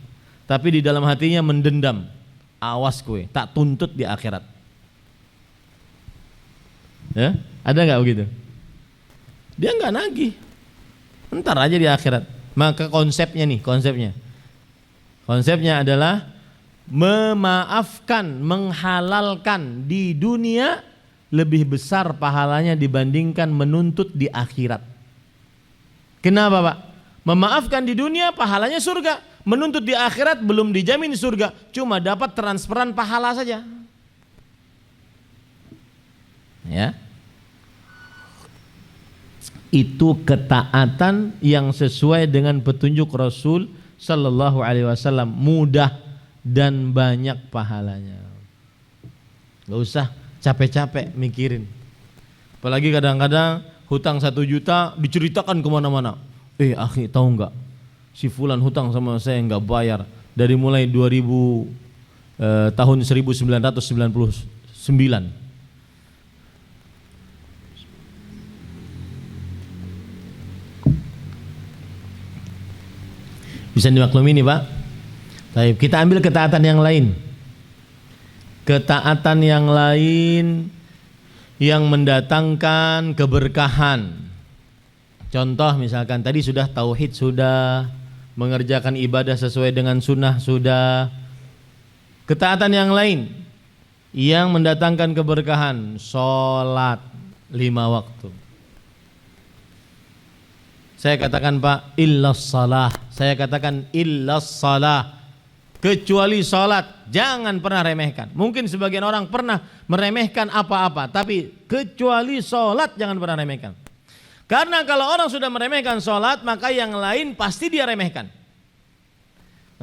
tapi di dalam hatinya mendendam. Awas kue, tak tuntut di akhirat. Ya, ada nggak begitu? Dia nggak nagih, ntar aja di akhirat. Maka konsepnya adalah memaafkan, menghalalkan di dunia lebih besar pahalanya dibandingkan menuntut di akhirat. Kenapa Pak? Memaafkan di dunia pahalanya surga, menuntut di akhirat belum dijamin surga, cuma dapat transferan pahala saja. Ya. Itu ketaatan yang sesuai dengan petunjuk Rasul sallallahu alaihi wasallam, mudah dan banyak pahalanya. Gak usah capek-capek mikirin. Apalagi kadang-kadang hutang 1 juta diceritakan kemana-mana. Akhi tahu nggak? Si fulan hutang sama saya nggak bayar dari mulai tahun 1999. Bisa dimaklumi nih Pak. Baik, kita ambil ketaatan yang lain. Ketaatan yang lain yang mendatangkan keberkahan. Contoh misalkan tadi sudah tauhid, sudah mengerjakan ibadah sesuai dengan sunnah, sudah. Ketaatan yang lain yang mendatangkan keberkahan, sholat 5 waktu. Saya katakan Pak, illas salah. Saya katakan illas salah. Kecuali sholat, jangan pernah remehkan. Mungkin sebagian orang pernah meremehkan apa-apa, tapi kecuali sholat jangan pernah remehkan. Karena kalau orang sudah meremehkan sholat, maka yang lain pasti dia remehkan.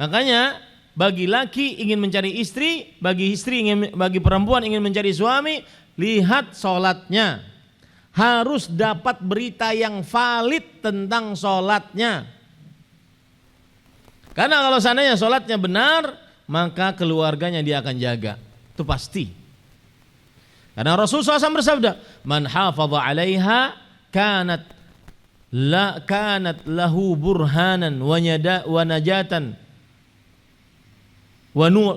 Makanya bagi laki ingin mencari istri, bagi perempuan ingin mencari suami, lihat sholatnya. Harus dapat berita yang valid tentang sholatnya. Karena kalau seandainya sholatnya benar, maka keluarganya dia akan jaga. Itu pasti. Karena Rasulullah SAW bersabda, man hafadha 'alaiha kanat lahu burhanan wa najatan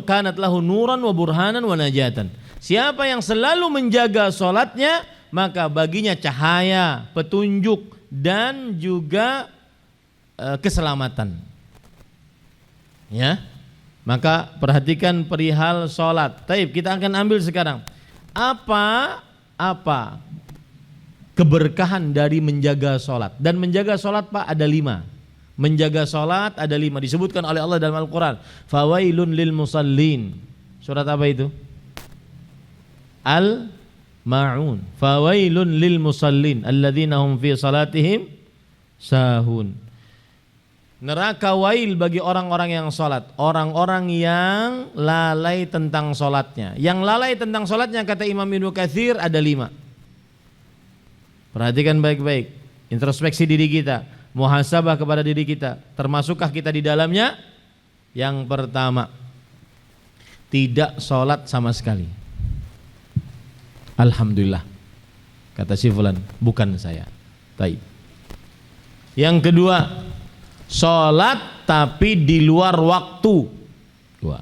kanat lahu nuran wa burhanan wa najatan. Siapa yang selalu menjaga sholatnya, maka baginya cahaya, petunjuk dan juga keselamatan. Ya, maka perhatikan perihal sholat. Taib, kita akan ambil sekarang apa keberkahan dari menjaga sholat. Dan menjaga sholat Pak ada 5. Menjaga sholat ada 5, disebutkan oleh Allah dalam Al-Quran. Fawailun lil musallin. Surat apa itu? Al-Ma'un. Fawailun lil musallin alladzina hum fi salatihim sahun. Neraka wail bagi orang-orang yang sholat. Orang-orang yang lalai tentang sholatnya. Yang lalai tentang sholatnya kata Imam Ibnu Katsir ada 5. Perhatikan baik-baik. Introspeksi diri kita. Muhasabah kepada diri kita. Termasukkah kita di dalamnya? Yang pertama, tidak sholat sama sekali. Alhamdulillah, kata si fulan, bukan saya. Taib. Yang kedua, sholat tapi di luar waktu. 2.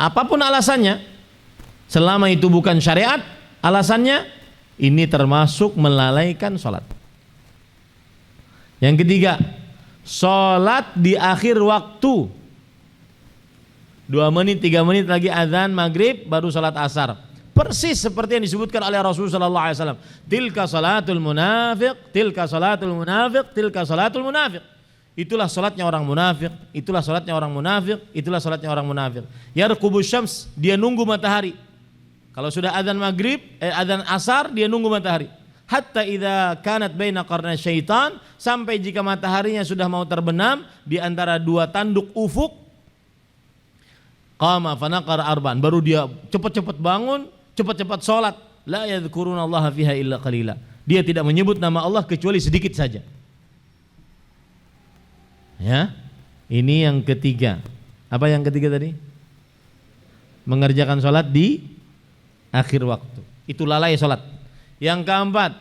Apapun alasannya, selama itu bukan syariat, alasannya ini termasuk melalaikan sholat. Yang ketiga, sholat di akhir waktu. 2 menit, 3 menit lagi azan maghrib baru sholat asar. Persis seperti yang disebutkan oleh Rasulullah sallallahu alaihi wasallam. Tilka salatul munafiq, tilka salatul munafiq, tilka salatul munafiq. Itulah salatnya orang munafik, itulah salatnya orang munafik, itulah salatnya orang munafik. Yarqubus syams, dia nunggu matahari. Kalau sudah azan maghrib, azan asar dia nunggu matahari. Hatta idza kanat baina qarna syaitan, sampai jika mataharinya sudah mau terbenam di antara 2 tanduk ufuk, qama fanaqara arba'an, baru dia cepat-cepat bangun, cepat-cepat sholat. La yadhkuruna Allah fiha illa qalila. Dia tidak menyebut nama Allah kecuali sedikit saja. Ya, ini yang ketiga. Apa yang ketiga tadi? Mengerjakan sholat di akhir waktu. Itu lalai sholat. Yang keempat,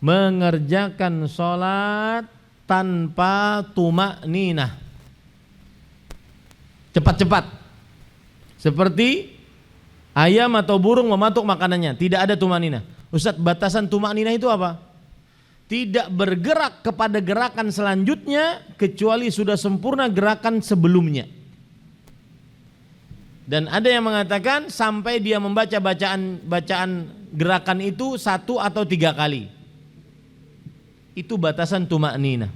mengerjakan sholat tanpa tumakninah. Cepat-cepat. Seperti ayam atau burung mematuk makanannya, tidak ada tumakninah. Ustaz, batasan tumakninah itu apa? Tidak bergerak kepada gerakan selanjutnya kecuali sudah sempurna gerakan sebelumnya. Dan ada yang mengatakan sampai dia membaca bacaan gerakan itu 1 atau 3 kali. Itu batasan tumakninah.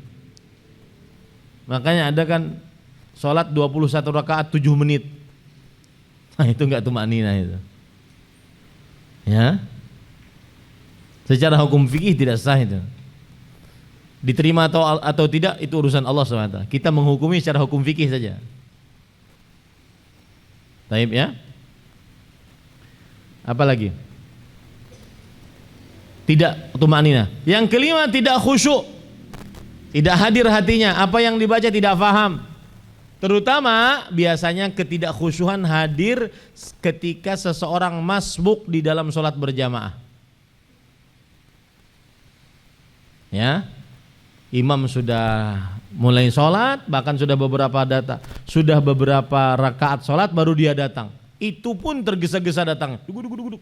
Makanya ada kan sholat 21 rakaat 7 menit. Nah, itu enggak tumakninah itu. Ya. Secara hukum fikih tidak sah itu. Diterima atau tidak itu urusan Allah SWT. Kita menghukumi secara hukum fikih saja. Taib ya. Apa lagi? Tidak tumakninah. Yang kelima, tidak khusyuk. Tidak hadir hatinya. Apa yang dibaca tidak faham. Terutama biasanya ketidakkhusyuhan hadir ketika seseorang masbuk di dalam sholat berjamaah. Ya, imam sudah mulai sholat, bahkan sudah beberapa rakaat sholat baru dia datang. Itu pun tergesa-gesa datang. Duduk.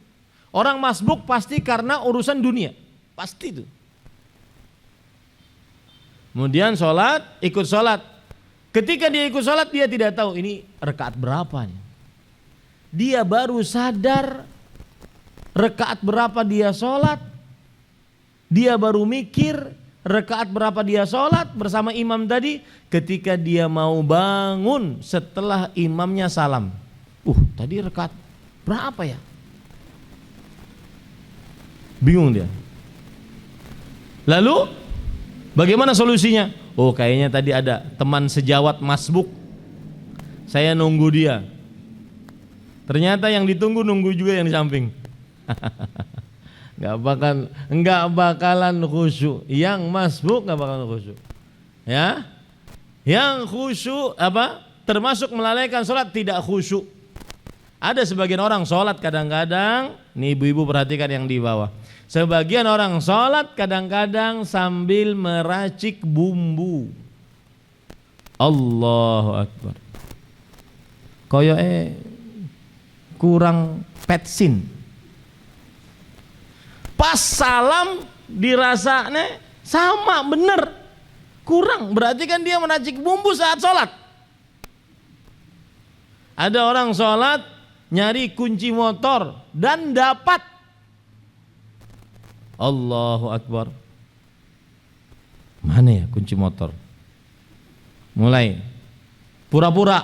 Orang masbuk pasti karena urusan dunia, pasti itu. Kemudian sholat, ikut sholat. Ketika dia ikut sholat dia tidak tahu ini rakaat berapa nih. dia baru sadar rakaat berapa dia sholat, dia baru mikir rakaat berapa dia sholat bersama imam tadi ketika dia mau bangun setelah imamnya salam. Tadi rakaat berapa ya? Bingung dia. Lalu bagaimana solusinya? Kayaknya tadi ada teman sejawat masbuk, saya nunggu dia. Ternyata yang ditunggu nunggu juga yang di samping. Enggak bakalan khusyuk. Yang masbuk enggak bakalan khusyuk. Ya. Yang khusyuk termasuk melalaikan sholat tidak khusyuk. Ada sebagian orang sholat kadang-kadang, nih ibu-ibu perhatikan yang di bawah. Sebagian orang sholat kadang-kadang sambil meracik bumbu. Allahu Akbar. Koyoke kurang petsin. Pas salam dirasane sama bener. Kurang, berarti kan dia meracik bumbu saat sholat. Ada orang sholat nyari kunci motor dan dapat. Allahu Akbar. Mana ya kunci motor? Mulai pura-pura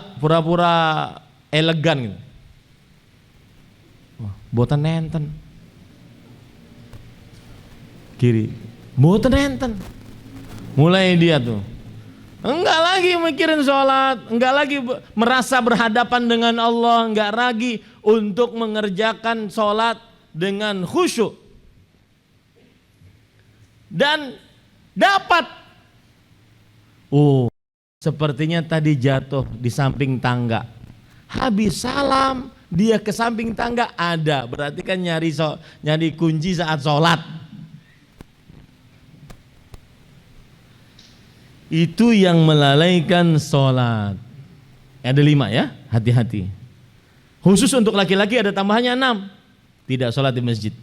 elegan gitu. Boten nenten. Kiri. Boten nenten. Mulai dia tuh. Enggak lagi mikirin sholat, enggak lagi merasa berhadapan dengan Allah, enggak lagi untuk mengerjakan sholat dengan khusyuk. Dan dapat. Sepertinya tadi jatuh di samping tangga. Habis salam, dia ke samping tangga ada. Berarti kan nyari kunci saat sholat. Itu yang melalaikan sholat. Ada 5 ya, hati-hati. Khusus untuk laki-laki ada tambahannya 6. Tidak sholat di masjid.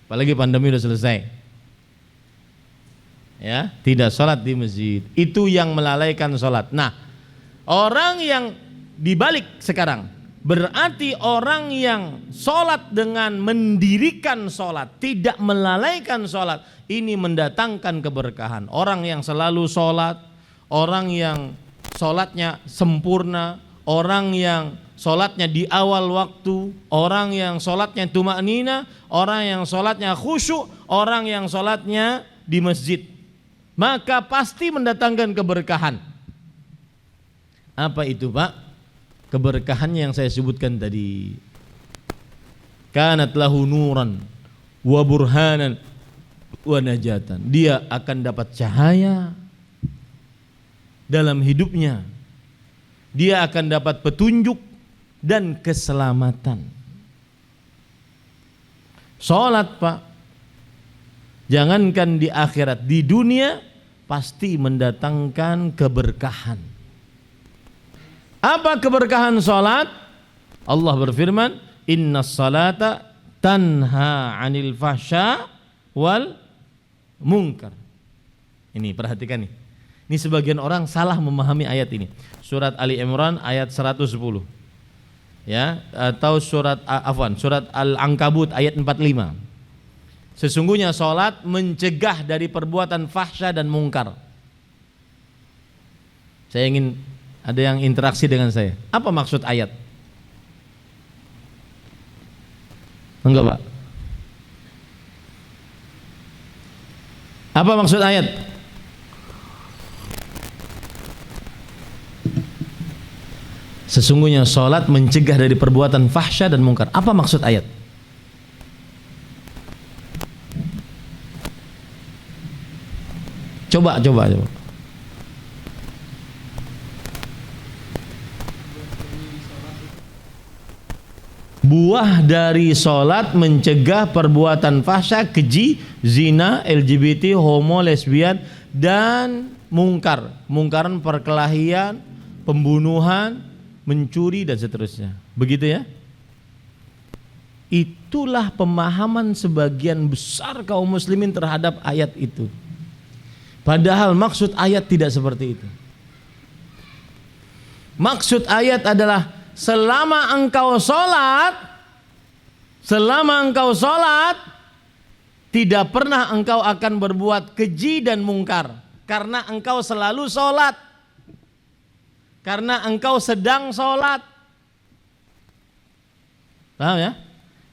Apalagi pandemi udah selesai. Ya, tidak sholat di masjid. Itu yang melalaikan sholat. Nah, orang yang dibalik sekarang, berarti orang yang sholat dengan mendirikan sholat, tidak melalaikan sholat, ini mendatangkan keberkahan. Orang yang selalu sholat, orang yang sholatnya sempurna, orang yang sholatnya di awal waktu, orang yang sholatnya tuma'nina, orang yang sholatnya khusyuk, orang yang sholatnya di masjid, maka pasti mendatangkan keberkahan. Apa itu Pak? Keberkahan yang saya sebutkan tadi. Kanat lahu nuran wa burhanan wa najatan. Dia akan dapat cahaya dalam hidupnya. Dia akan dapat petunjuk dan keselamatan. Salat Pak, jangankan di akhirat, di dunia pasti mendatangkan keberkahan. Apa keberkahan salat? Allah berfirman, innas salata tanha 'anil fahsya wal munkar. Ini perhatikan nih. Ini sebagian orang salah memahami ayat ini. Surat Ali Imran ayat 110. Ya, atau surat Al-Ankabut ayat 45. Sesungguhnya salat mencegah dari perbuatan fahsya dan mungkar. Saya ingin ada yang interaksi dengan saya. Apa maksud ayat? Enggak Pak? Apa maksud ayat? Sesungguhnya salat mencegah dari perbuatan fahsya dan mungkar. Apa maksud ayat? Coba. Buah dari sholat mencegah perbuatan fahsya, keji, zina, LGBT, homo, lesbian, dan mungkar. Mungkaran perkelahian, pembunuhan, mencuri, dan seterusnya. Begitu ya? Itulah pemahaman sebagian besar kaum muslimin terhadap ayat itu. Padahal maksud ayat tidak seperti itu. Maksud ayat adalah selama engkau sholat tidak pernah engkau akan berbuat keji dan mungkar, karena engkau selalu sholat, karena engkau sedang sholat. Paham ya?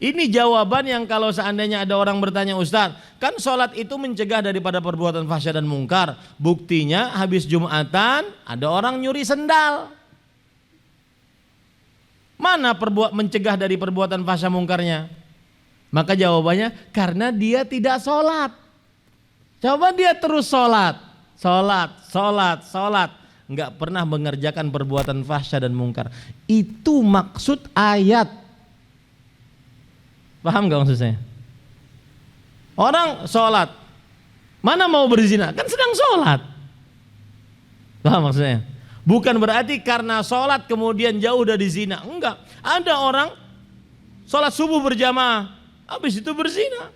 Ini jawaban yang kalau seandainya ada orang bertanya, Ustaz, kan sholat itu mencegah daripada perbuatan fahsya dan mungkar. Buktinya habis Jumatan ada orang nyuri sendal. Mana mencegah dari perbuatan fahsya mungkarnya? Maka jawabannya karena dia tidak sholat. Coba dia terus sholat. Enggak pernah mengerjakan perbuatan fahsya dan mungkar. Itu maksud ayat. Paham gak maksud saya? Orang sholat, mana mau berzina? Kan sedang sholat. Paham maksudnya? Bukan berarti karena sholat kemudian jauh dari zina. Enggak. Ada orang sholat subuh berjamaah, habis itu berzina.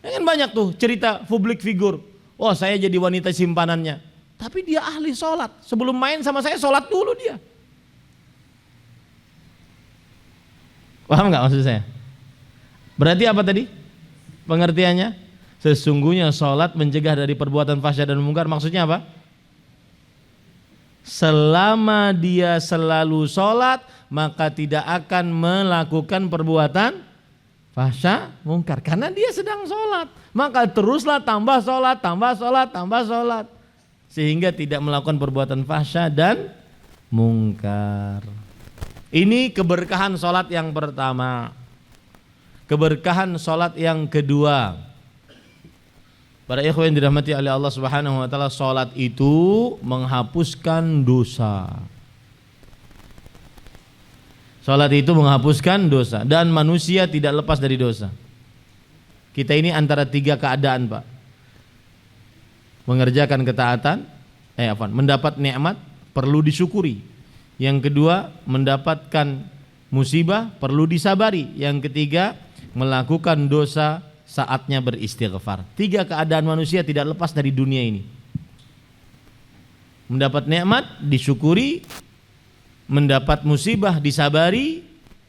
Ya kan banyak tuh cerita public figure. Oh, saya jadi wanita simpanannya. Tapi dia ahli sholat. Sebelum main sama saya sholat dulu dia. Paham gak maksud saya? Berarti apa tadi pengertiannya? Sesungguhnya sholat mencegah dari perbuatan fahsya dan mungkar. Maksudnya apa? Selama dia selalu sholat, maka tidak akan melakukan perbuatan fahsya mungkar, karena dia sedang sholat. Maka teruslah tambah sholat, sehingga tidak melakukan perbuatan fahsya dan mungkar. Ini keberkahan sholat yang pertama. Keberkahan sholat yang kedua, para ikhwan yang dirahmati oleh Allah Subhanahu wa taala, sholat itu menghapuskan dosa. Sholat itu menghapuskan dosa, dan manusia tidak lepas dari dosa. Kita ini antara tiga keadaan, Pak. Mengerjakan ketaatan, mendapat nikmat perlu disyukuri. Yang kedua, mendapatkan musibah perlu disabari. Yang ketiga, melakukan dosa saatnya beristighfar. Tiga keadaan manusia tidak lepas dari dunia ini. Mendapat nikmat disyukuri, mendapat musibah disabari,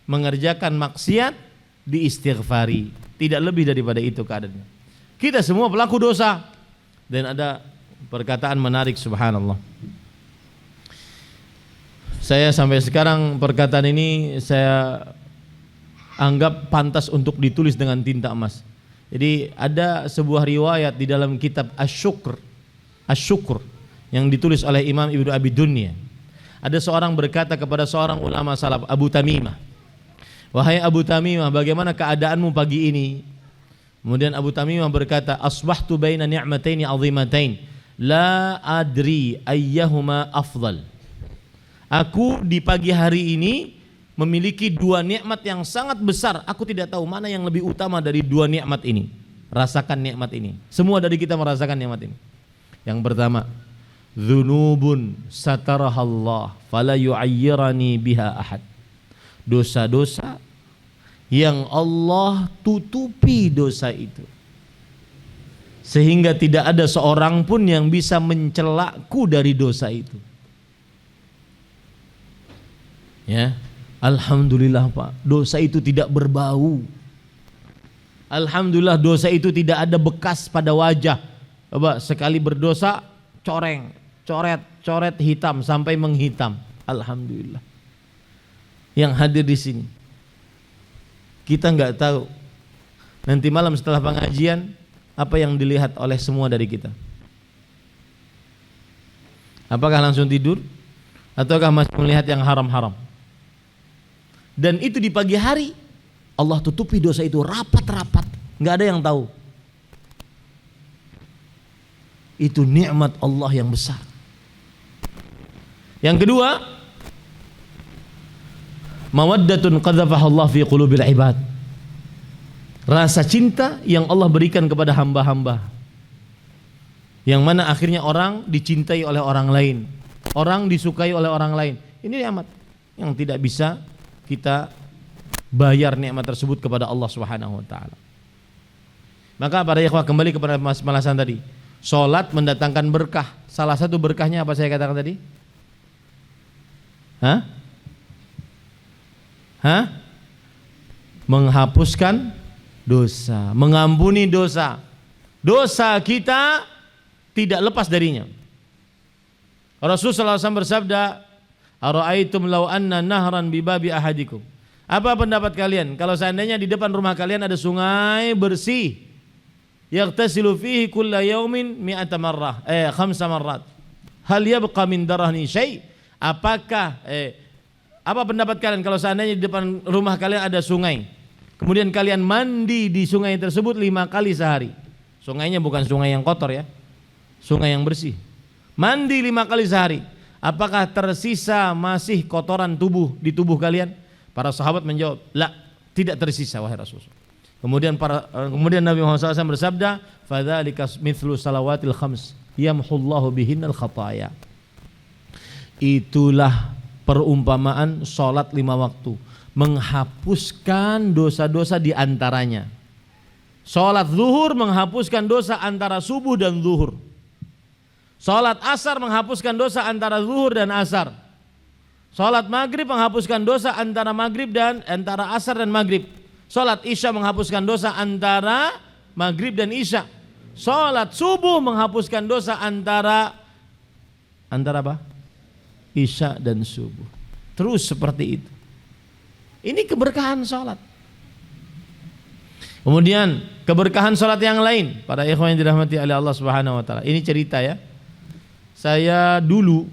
mengerjakan maksiat diistighfari. Tidak lebih daripada itu keadaannya. Kita semua pelaku dosa. Dan ada perkataan menarik, subhanallah. Saya sampai sekarang perkataan ini saya anggap pantas untuk ditulis dengan tinta emas. Jadi ada sebuah riwayat di dalam kitab Asy-Syukr yang ditulis oleh Imam Ibnu Abi Dunya. Ada seorang berkata kepada seorang ulama salaf, Abu Tamimah, "Wahai Abu Tamimah, bagaimana keadaanmu pagi ini?" Kemudian Abu Tamimah berkata, "Asbahtu baina ni'mataini 'azimatain, la adri ayyahuma afdal." Aku di pagi hari ini memiliki dua nikmat yang sangat besar. Aku tidak tahu mana yang lebih utama dari dua nikmat ini. Rasakan nikmat ini. Semua dari kita merasakan nikmat ini. Yang pertama, dzunubun satarahallah fala yu'ayyirani biha ahad. Dosa-dosa yang Allah tutupi dosa itu, sehingga tidak ada seorang pun yang bisa mencelaku dari dosa itu. Ya, alhamdulillah Pak, dosa itu tidak berbau. Alhamdulillah dosa itu tidak ada bekas pada wajah. Coba sekali berdosa coret hitam sampai menghitam. Alhamdulillah. Yang hadir di sini, kita nggak tahu nanti malam setelah pengajian apa yang dilihat oleh semua dari kita. Apakah langsung tidur ataukah masih melihat yang haram-haram? Dan itu di pagi hari Allah tutupi dosa itu rapat-rapat, nggak ada yang tahu. Itu nikmat Allah yang besar. Yang kedua, mawaddatun qadzafaha Allah fi qulubil ibad. Rasa cinta yang Allah berikan kepada hamba-hamba, yang mana akhirnya orang dicintai oleh orang lain, orang disukai oleh orang lain. Ini nikmat yang tidak bisa kita bayar nikmat tersebut kepada Allah Subhanahu wa taala. Maka para ikhwah, kembali kepada pembahasan tadi. Salat mendatangkan berkah. Salah satu berkahnya apa saya katakan tadi? Hah? Hah? Menghapuskan dosa, mengampuni dosa. Dosa kita tidak lepas darinya. Rasulullah SAW bersabda, "Ara'aitum law anna nahran bi babi ahadikum." Apa pendapat kalian kalau seandainya di depan rumah kalian ada sungai bersih, yaghtasilu fihi kulla yaumin mi'ata marrah, khamsa marrat. Hal yabqa min darahni syai'? Apakah apa pendapat kalian kalau seandainya di depan rumah kalian ada sungai, kemudian kalian mandi di sungai tersebut 5 kali sehari? Sungainya bukan sungai yang kotor ya, sungai yang bersih. Mandi 5 kali sehari, apakah tersisa masih kotoran tubuh di tubuh kalian? Para sahabat menjawab, la, tidak tersisa wahai Rasul. Kemudian Nabi Muhammad SAW bersabda, fadzalika mithlu salawatil khams yamhullahu bihinnal khataya. Itulah perumpamaan sholat 5 waktu, menghapuskan dosa-dosa di antaranya. Sholat zuhur menghapuskan dosa antara subuh dan zuhur. Sholat asar menghapuskan dosa antara zuhur dan asar. Sholat maghrib menghapuskan dosa antara maghrib dan antara asar dan maghrib. Sholat isya menghapuskan dosa antara maghrib dan isya. Sholat subuh menghapuskan dosa antara apa? Isya dan subuh. Terus seperti itu. Ini keberkahan sholat. Kemudian keberkahan sholat yang lain, para ikhwan yang dirahmati oleh Allah Subhanahu wa taala. Ini cerita ya. Saya dulu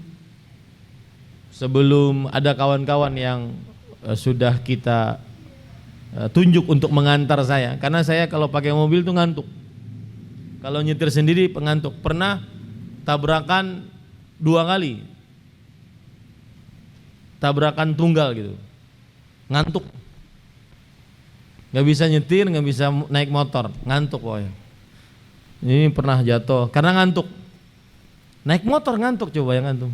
sebelum ada kawan-kawan yang sudah kita tunjuk untuk mengantar saya, karena saya kalau pakai mobil tuh ngantuk. Kalau nyetir sendiri pengantuk. Pernah tabrakan 2 kali. Tabrakan tunggal gitu. Ngantuk. Gak bisa nyetir, gak bisa naik motor, ngantuk pokoknya. Ini pernah jatuh karena ngantuk. Naik motor ngantuk, coba yang ngantuk.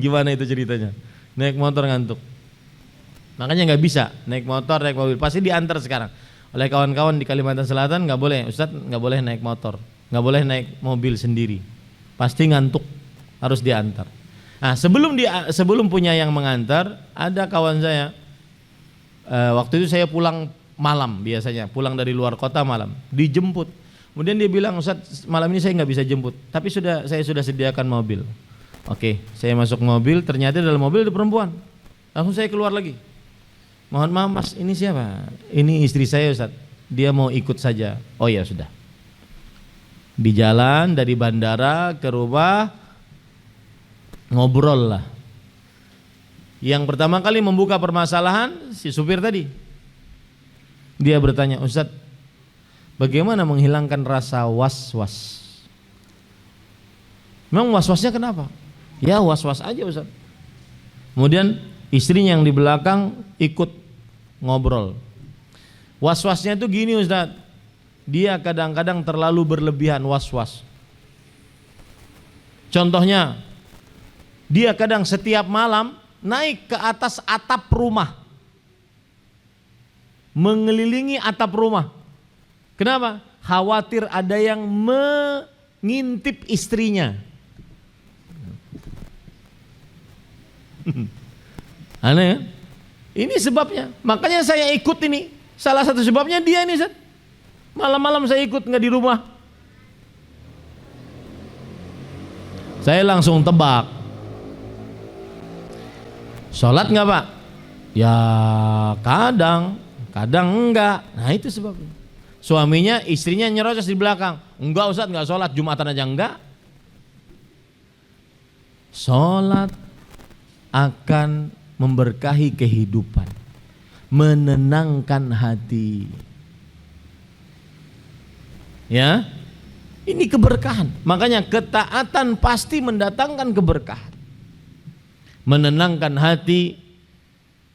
Gimana itu ceritanya? Naik motor ngantuk. Makanya gak bisa naik motor, naik mobil. Pasti diantar sekarang oleh kawan-kawan di Kalimantan Selatan. Gak boleh, Ustadz gak boleh naik motor, gak boleh naik mobil sendiri. Pasti ngantuk, harus diantar. Nah sebelum punya yang mengantar, ada kawan saya. Waktu itu saya pulang malam, biasanya pulang dari luar kota malam, dijemput. Kemudian dia bilang, Ustadz malam ini saya nggak bisa jemput, tapi saya sudah sediakan mobil. Oke, saya masuk mobil, ternyata dalam mobil ada perempuan. Langsung saya keluar lagi. Mohon maaf mas, ini siapa? Ini istri saya Ustadz, dia mau ikut saja. Oh ya sudah. Di jalan dari bandara ke rumah, ngobrol lah. Yang pertama kali membuka permasalahan si supir tadi. Dia bertanya, Ustadz, bagaimana menghilangkan rasa was-was? Memang was-wasnya kenapa? Ya was-was aja Ustadz. Kemudian istrinya yang di belakang ikut ngobrol. Was-wasnya itu gini Ustadz, dia kadang-kadang terlalu berlebihan was-was. Contohnya, dia kadang setiap malam naik ke atas atap rumah, mengelilingi atap rumah. Kenapa? Khawatir ada yang mengintip istrinya. Aneh ya? Ini sebabnya. Makanya saya ikut ini. Salah satu sebabnya dia ini, Ustaz. Malam-malam saya ikut nggak di rumah. Saya langsung tebak. Sholat nggak Pak? Ya kadang enggak. Nah itu sebabnya. Suaminya, istrinya nyerocos di belakang. Enggak Ustaz, enggak sholat, Jumatan aja enggak. Sholat akan memberkahi kehidupan, menenangkan hati. Ya, ini keberkahan. Makanya ketaatan pasti mendatangkan keberkahan, menenangkan hati,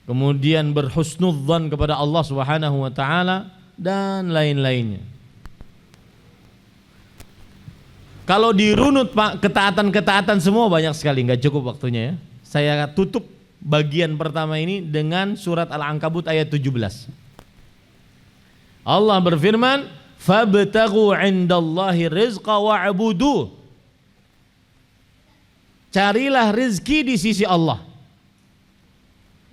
kemudian berhusnudzan kepada Allah Subhanahu wa taala dan lain-lainnya. Kalau dirunut Pak, ketaatan-ketaatan semua banyak sekali, nggak cukup waktunya ya. Saya tutup bagian pertama ini dengan surat Al-Ankabut ayat 17. Allah berfirman, "Fabtaghu 'indallahi rizqa wa'buduh." Carilah rezeki di sisi Allah.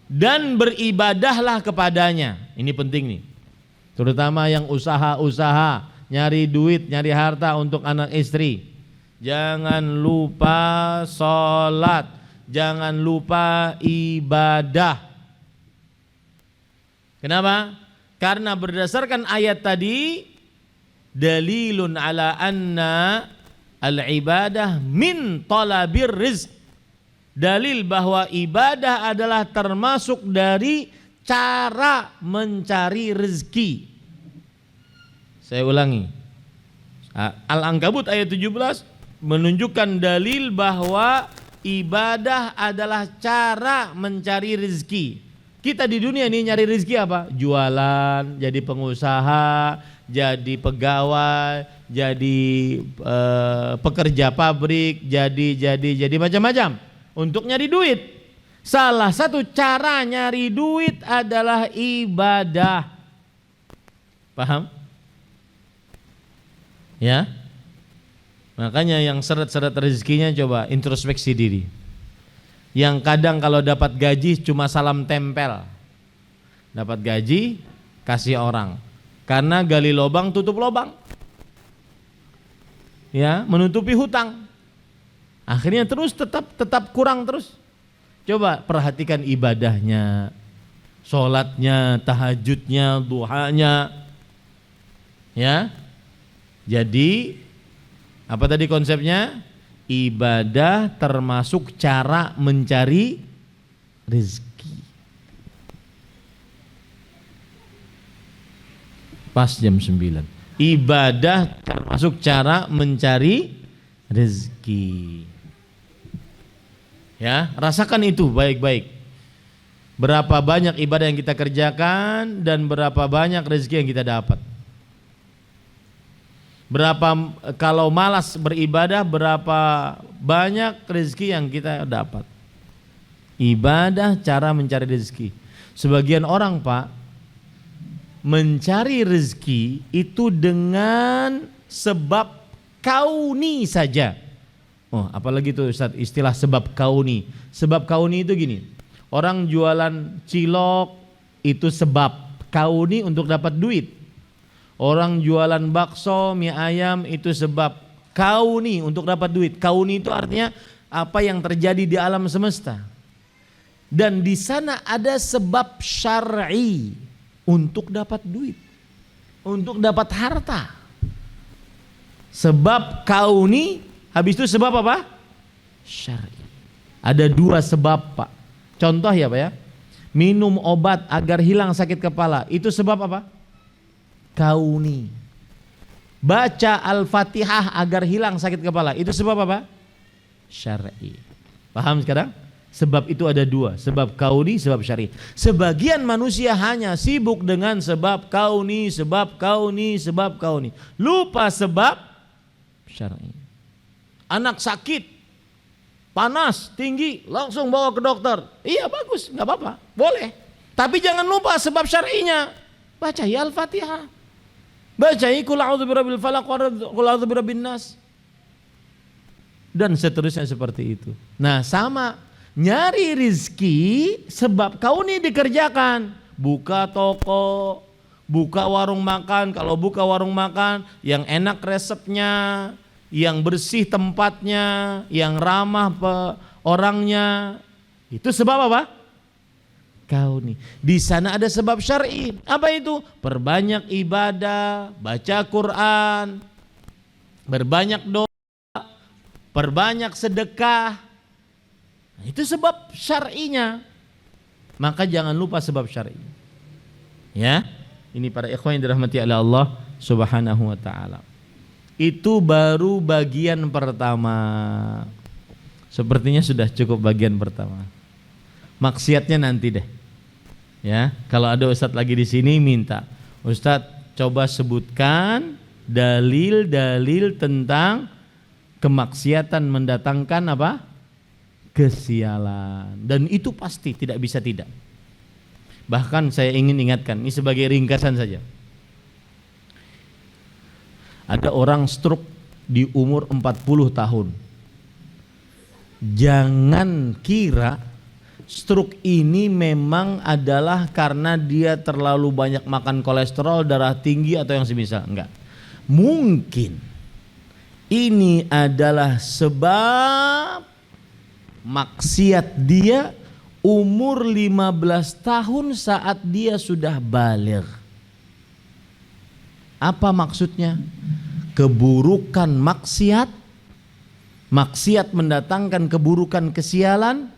dan beribadahlah kepadanya. Ini penting nih, terutama yang usaha-usaha, nyari duit, nyari harta untuk anak istri. Jangan lupa sholat, jangan lupa ibadah. Kenapa? Karena berdasarkan ayat tadi, dalilun ala anna al-ibadah min talabir rizq. Dalil bahwa ibadah adalah termasuk dari cara mencari rezeki. Saya ulangi. Al-Ankabut ayat 17 menunjukkan dalil bahwa ibadah adalah cara mencari rezeki. Kita di dunia ini nyari rezeki apa? Jualan, jadi pengusaha, jadi pegawai, jadi pekerja pabrik, jadi macam-macam untuk nyari duit. Salah satu cara nyari duit adalah ibadah. Paham? Ya. Makanya yang seret-seret rezekinya coba introspeksi diri. Yang kadang kalau dapat gaji cuma salam tempel. Dapat gaji kasih orang. Karena gali lubang tutup lubang. Ya, menutupi hutang. Akhirnya terus tetap kurang terus. Coba perhatikan ibadahnya, sholatnya, tahajudnya, duhanya. Ya. Jadi apa tadi konsepnya? Ibadah termasuk cara mencari rezeki. Pas jam 9. Ibadah termasuk cara mencari rezeki. Ya, rasakan itu baik-baik. Berapa banyak ibadah yang kita kerjakan dan berapa banyak rezeki yang kita dapat. Berapa kalau malas beribadah, berapa banyak rezeki yang kita dapat. Ibadah cara mencari rezeki. Sebagian orang, Pak, mencari rezeki itu dengan sebab kauni saja. Oh, apalagi itu Ustaz, istilah sebab kauni. Sebab kauni itu gini. Orang jualan cilok itu sebab kauni untuk dapat duit. Orang jualan bakso, mie ayam itu sebab kauni untuk dapat duit. Kauni itu artinya apa yang terjadi di alam semesta. Dan di sana ada sebab syar'i untuk dapat duit, untuk dapat harta. Sebab kauni, habis itu sebab apa? Syar'i. Ada dua sebab, Pak. Contoh ya, Pak ya. Minum obat agar hilang sakit kepala, itu sebab apa? Kauni. Baca Al-Fatihah agar hilang sakit kepala, itu sebab apa? Syar'i. Paham sekarang? Sebab itu ada dua, sebab kauni, sebab syar'i. Sebagian manusia hanya sibuk dengan sebab kauni, sebab kauni, sebab kauni. Lupa sebab syar'i. Anak sakit, panas, tinggi, langsung bawa ke dokter. Iya bagus, gak apa-apa, boleh. Tapi jangan lupa sebab syar'inya. Baca ya Al-Fatihah. Bacai qul a'udzu birabbil falaq wa qul a'udzu birabbin nas. Dan seterusnya seperti itu. Nah, sama nyari rizki sebab kauni dikerjakan. Buka toko, buka warung makan. Kalau buka warung makan yang enak resepnya, yang bersih tempatnya, yang ramah orangnya. Itu sebab apa? Kauni. Di sana ada sebab syar'i. Apa itu? Perbanyak ibadah, baca Quran, berbanyak doa, perbanyak sedekah. Itu sebab syar'inya. Maka jangan lupa sebab syar'i. Ya, ini para ikhwan yang dirahmati oleh Allah Subhanahu wa taala. Itu baru bagian pertama. Sepertinya sudah cukup bagian pertama. Maksiatnya nanti deh. Ya, kalau ada Ustadz lagi di sini minta, Ustadz coba sebutkan dalil-dalil tentang kemaksiatan mendatangkan apa? Kesialan. Dan itu pasti tidak bisa tidak. Bahkan saya ingin ingatkan, ini sebagai ringkasan saja. Ada orang stroke di umur 40 tahun. Jangan kira stroke ini memang adalah karena dia terlalu banyak makan kolesterol, darah tinggi atau yang semisal. Enggak. Mungkin ini adalah sebab maksiat dia umur 15 tahun saat dia sudah baligh. Apa maksudnya? Keburukan maksiat mendatangkan keburukan, kesialan.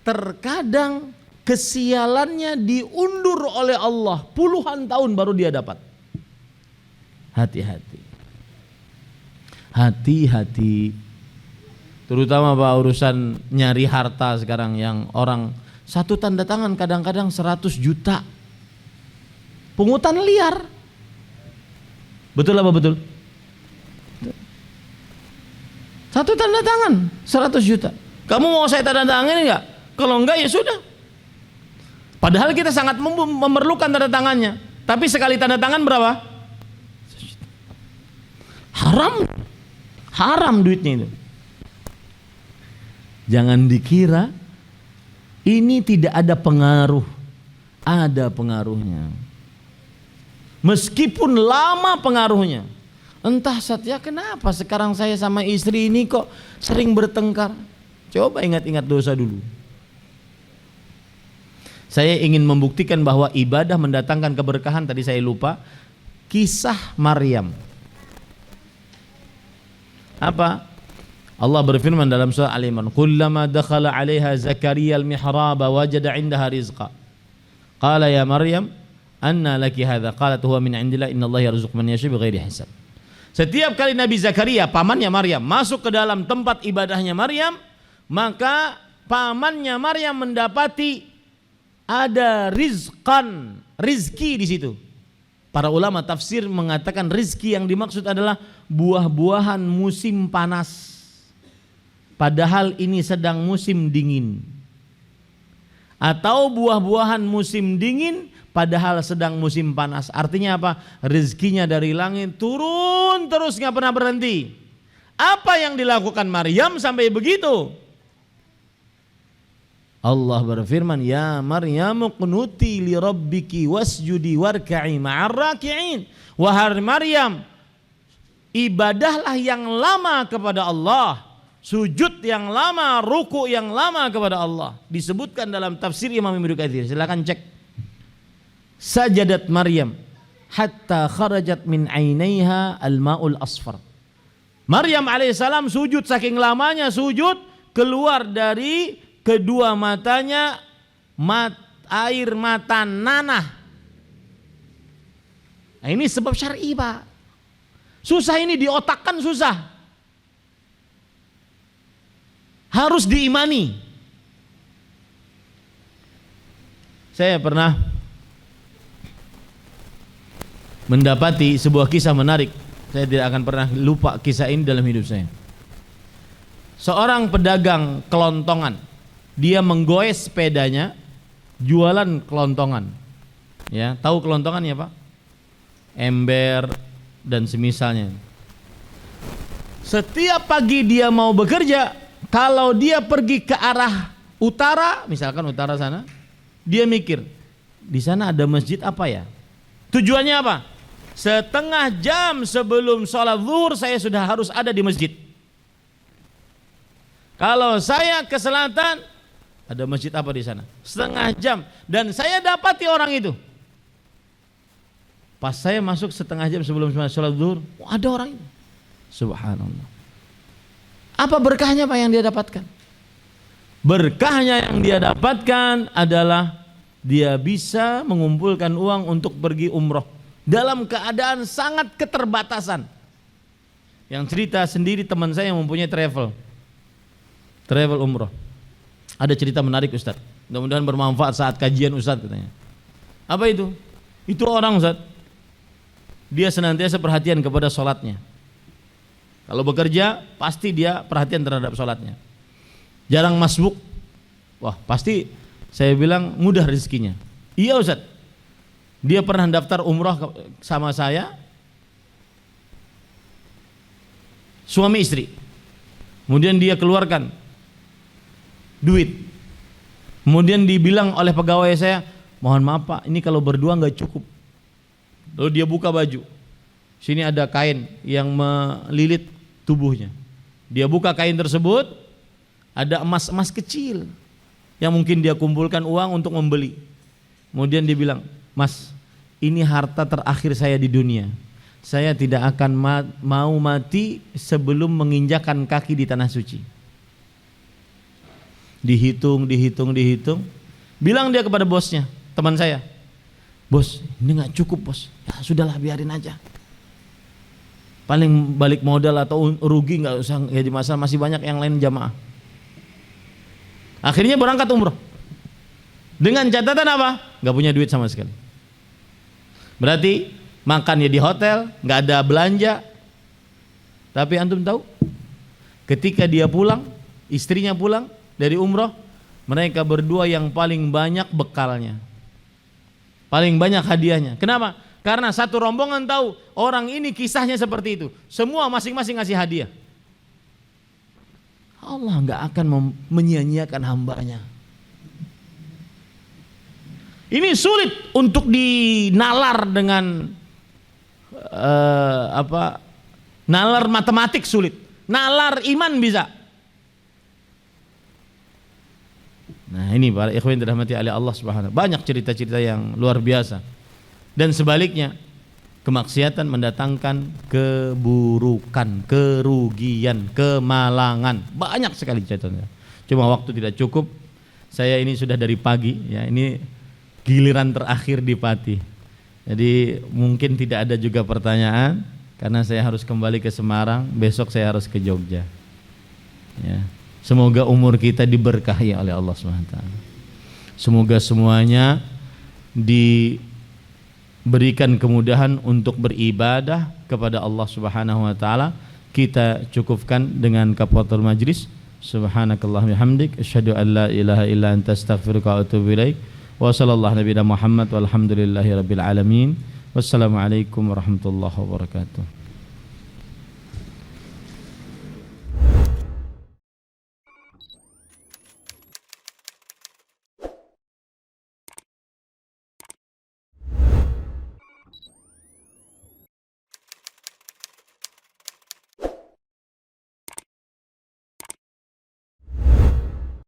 Terkadang kesialannya diundur oleh Allah puluhan tahun baru dia dapat. Hati-hati. Hati-hati. Terutama Pak urusan nyari harta sekarang yang orang satu tanda tangan kadang-kadang 100 juta. Pungutan liar. Betul apa betul? Satu tanda tangan 100 juta. Kamu mau saya tanda tangan enggak? Kalau enggak ya sudah. Padahal kita sangat memerlukan tanda tangannya. Tapi sekali tanda tangan berapa? Haram. Haram duitnya itu. Jangan dikira ini tidak ada pengaruh. Ada pengaruhnya. Meskipun lama pengaruhnya. Entah Satya kenapa sekarang saya sama istri ini kok sering bertengkar. Coba ingat-ingat dosa dulu. Saya ingin membuktikan bahwa ibadah mendatangkan keberkahan. Tadi saya lupa. Kisah Maryam. Apa? Allah berfirman dalam surah Al-Imran, "Kullama dakhala 'alaiha Zakaria al-mihraba wajada 'indaha rizqa. Qala ya Maryam, anna laki hadza? Qalat huwa min 'indillah, innallaha yarzuqu man yasha bighairi hisab." Setiap kali Nabi Zakaria, pamannya Maryam, masuk ke dalam tempat ibadahnya Maryam, maka pamannya Maryam mendapati ada rizki di situ. Para ulama tafsir mengatakan rizki yang dimaksud adalah buah-buahan musim panas. Padahal ini sedang musim dingin. Atau buah-buahan musim dingin padahal sedang musim panas. Artinya apa? Rizkinya dari langit turun terus nggak pernah berhenti. Apa yang dilakukan Maryam sampai begitu? Allah berfirman, "Ya Maryam qunuti li rabbiki wasjudi warka'i ma'ar raki'in." Wahai Maryam, ibadahlah yang lama kepada Allah, sujud yang lama, ruku yang lama kepada Allah. Disebutkan dalam tafsir Imam Ibnu Katsir. Silakan cek. Sajadat Maryam hatta kharajat min ainaiha al-ma'ul asfar. Maryam alaihissalam sujud, saking lamanya sujud, keluar dari kedua matanya air mata nanah. Nah, ini sebab syar'i Pak. Susah ini diotakkan, susah. Harus diimani. Saya pernah mendapati sebuah kisah menarik. Saya tidak akan pernah lupa kisah ini dalam hidup saya. Seorang pedagang kelontongan, dia menggoes sepedanya, jualan kelontongan. Ya, tahu kelontongan ya Pak? Ember dan semisalnya. Setiap pagi dia mau bekerja, kalau dia pergi ke arah utara, misalkan utara sana, dia mikir, di sana ada masjid apa ya? Tujuannya apa? Setengah jam sebelum sholat zuhur saya sudah harus ada di masjid. Kalau saya ke selatan, ada masjid apa di sana? Setengah jam. Dan saya dapati orang itu. Pas saya masuk setengah jam sebelum sholat zuhur, ada orang itu. Subhanallah. Apa berkahnya Pak yang dia dapatkan? Berkahnya yang dia dapatkan adalah dia bisa mengumpulkan uang untuk pergi umroh dalam keadaan sangat keterbatasan. Yang cerita sendiri teman saya yang mempunyai travel umroh. Ada cerita menarik Ustaz. Mudah-mudahan bermanfaat saat kajian Ustaz katanya. Apa itu? Itu orang Ustaz. Dia senantiasa perhatian kepada sholatnya. Kalau bekerja pasti dia perhatian terhadap sholatnya. Jarang masbuk. Wah pasti saya bilang mudah rezekinya. Iya Ustaz. Dia pernah daftar umroh sama saya. Suami istri. Kemudian dia keluarkan duit Kemudian dibilang oleh pegawai saya, mohon maaf Pak, ini kalau berdua nggak cukup. Lalu dia buka baju, sini ada kain yang melilit tubuhnya. Dia buka kain tersebut, ada emas-emas kecil yang mungkin dia kumpulkan uang untuk membeli. Kemudian dia bilang, Mas, ini harta terakhir saya di dunia. Saya tidak akan mau mati sebelum menginjakan kaki di tanah suci. Dihitung. Bilang dia kepada bosnya, teman saya, bos, ini nggak cukup bos. Ya sudahlah, biarin aja. Paling balik modal atau rugi nggak usah jadi masalah, masih banyak yang lain jamaah. Akhirnya berangkat umroh. Dengan catatan apa? Nggak punya duit sama sekali. Berarti makan ya di hotel, nggak ada belanja. Tapi antum tahu, ketika dia pulang, istrinya pulang dari umroh, mereka berdua yang paling banyak bekalnya, paling banyak hadiahnya. Kenapa? Karena satu rombongan tahu orang ini kisahnya seperti itu. Semua masing-masing ngasih hadiah. Allah nggak akan menyia-nyiakan hambanya. Ini sulit untuk dinalar dengan nalar matematik sulit. Nalar iman bisa. Nah ini para ikhwan yang dirahmati oleh Allah Subhanahu. Banyak cerita-cerita yang luar biasa. Dan sebaliknya, kemaksiatan mendatangkan keburukan, kerugian, kemalangan. Banyak sekali contohnya. Cuma waktu tidak cukup. Saya ini sudah dari pagi, ya ini giliran terakhir di Pati. Jadi mungkin tidak ada juga pertanyaan karena saya harus kembali ke Semarang. Besok saya harus ke Jogja. Ya. Semoga umur kita diberkahi oleh Allah SWT. Semoga semuanya diberikan kemudahan untuk beribadah kepada Allah Subhanahu wa taala. Kita cukupkan dengan kafatul majlis. Subhanakallahumma hamdik asyhadu an la ilaha illa anta astaghfiruka wa atubu ilaik. Wa sallallahu nabiyana Muhammad walhamdulillahi rabbil alamin. Wassalamualaikum warahmatullahi wabarakatuh.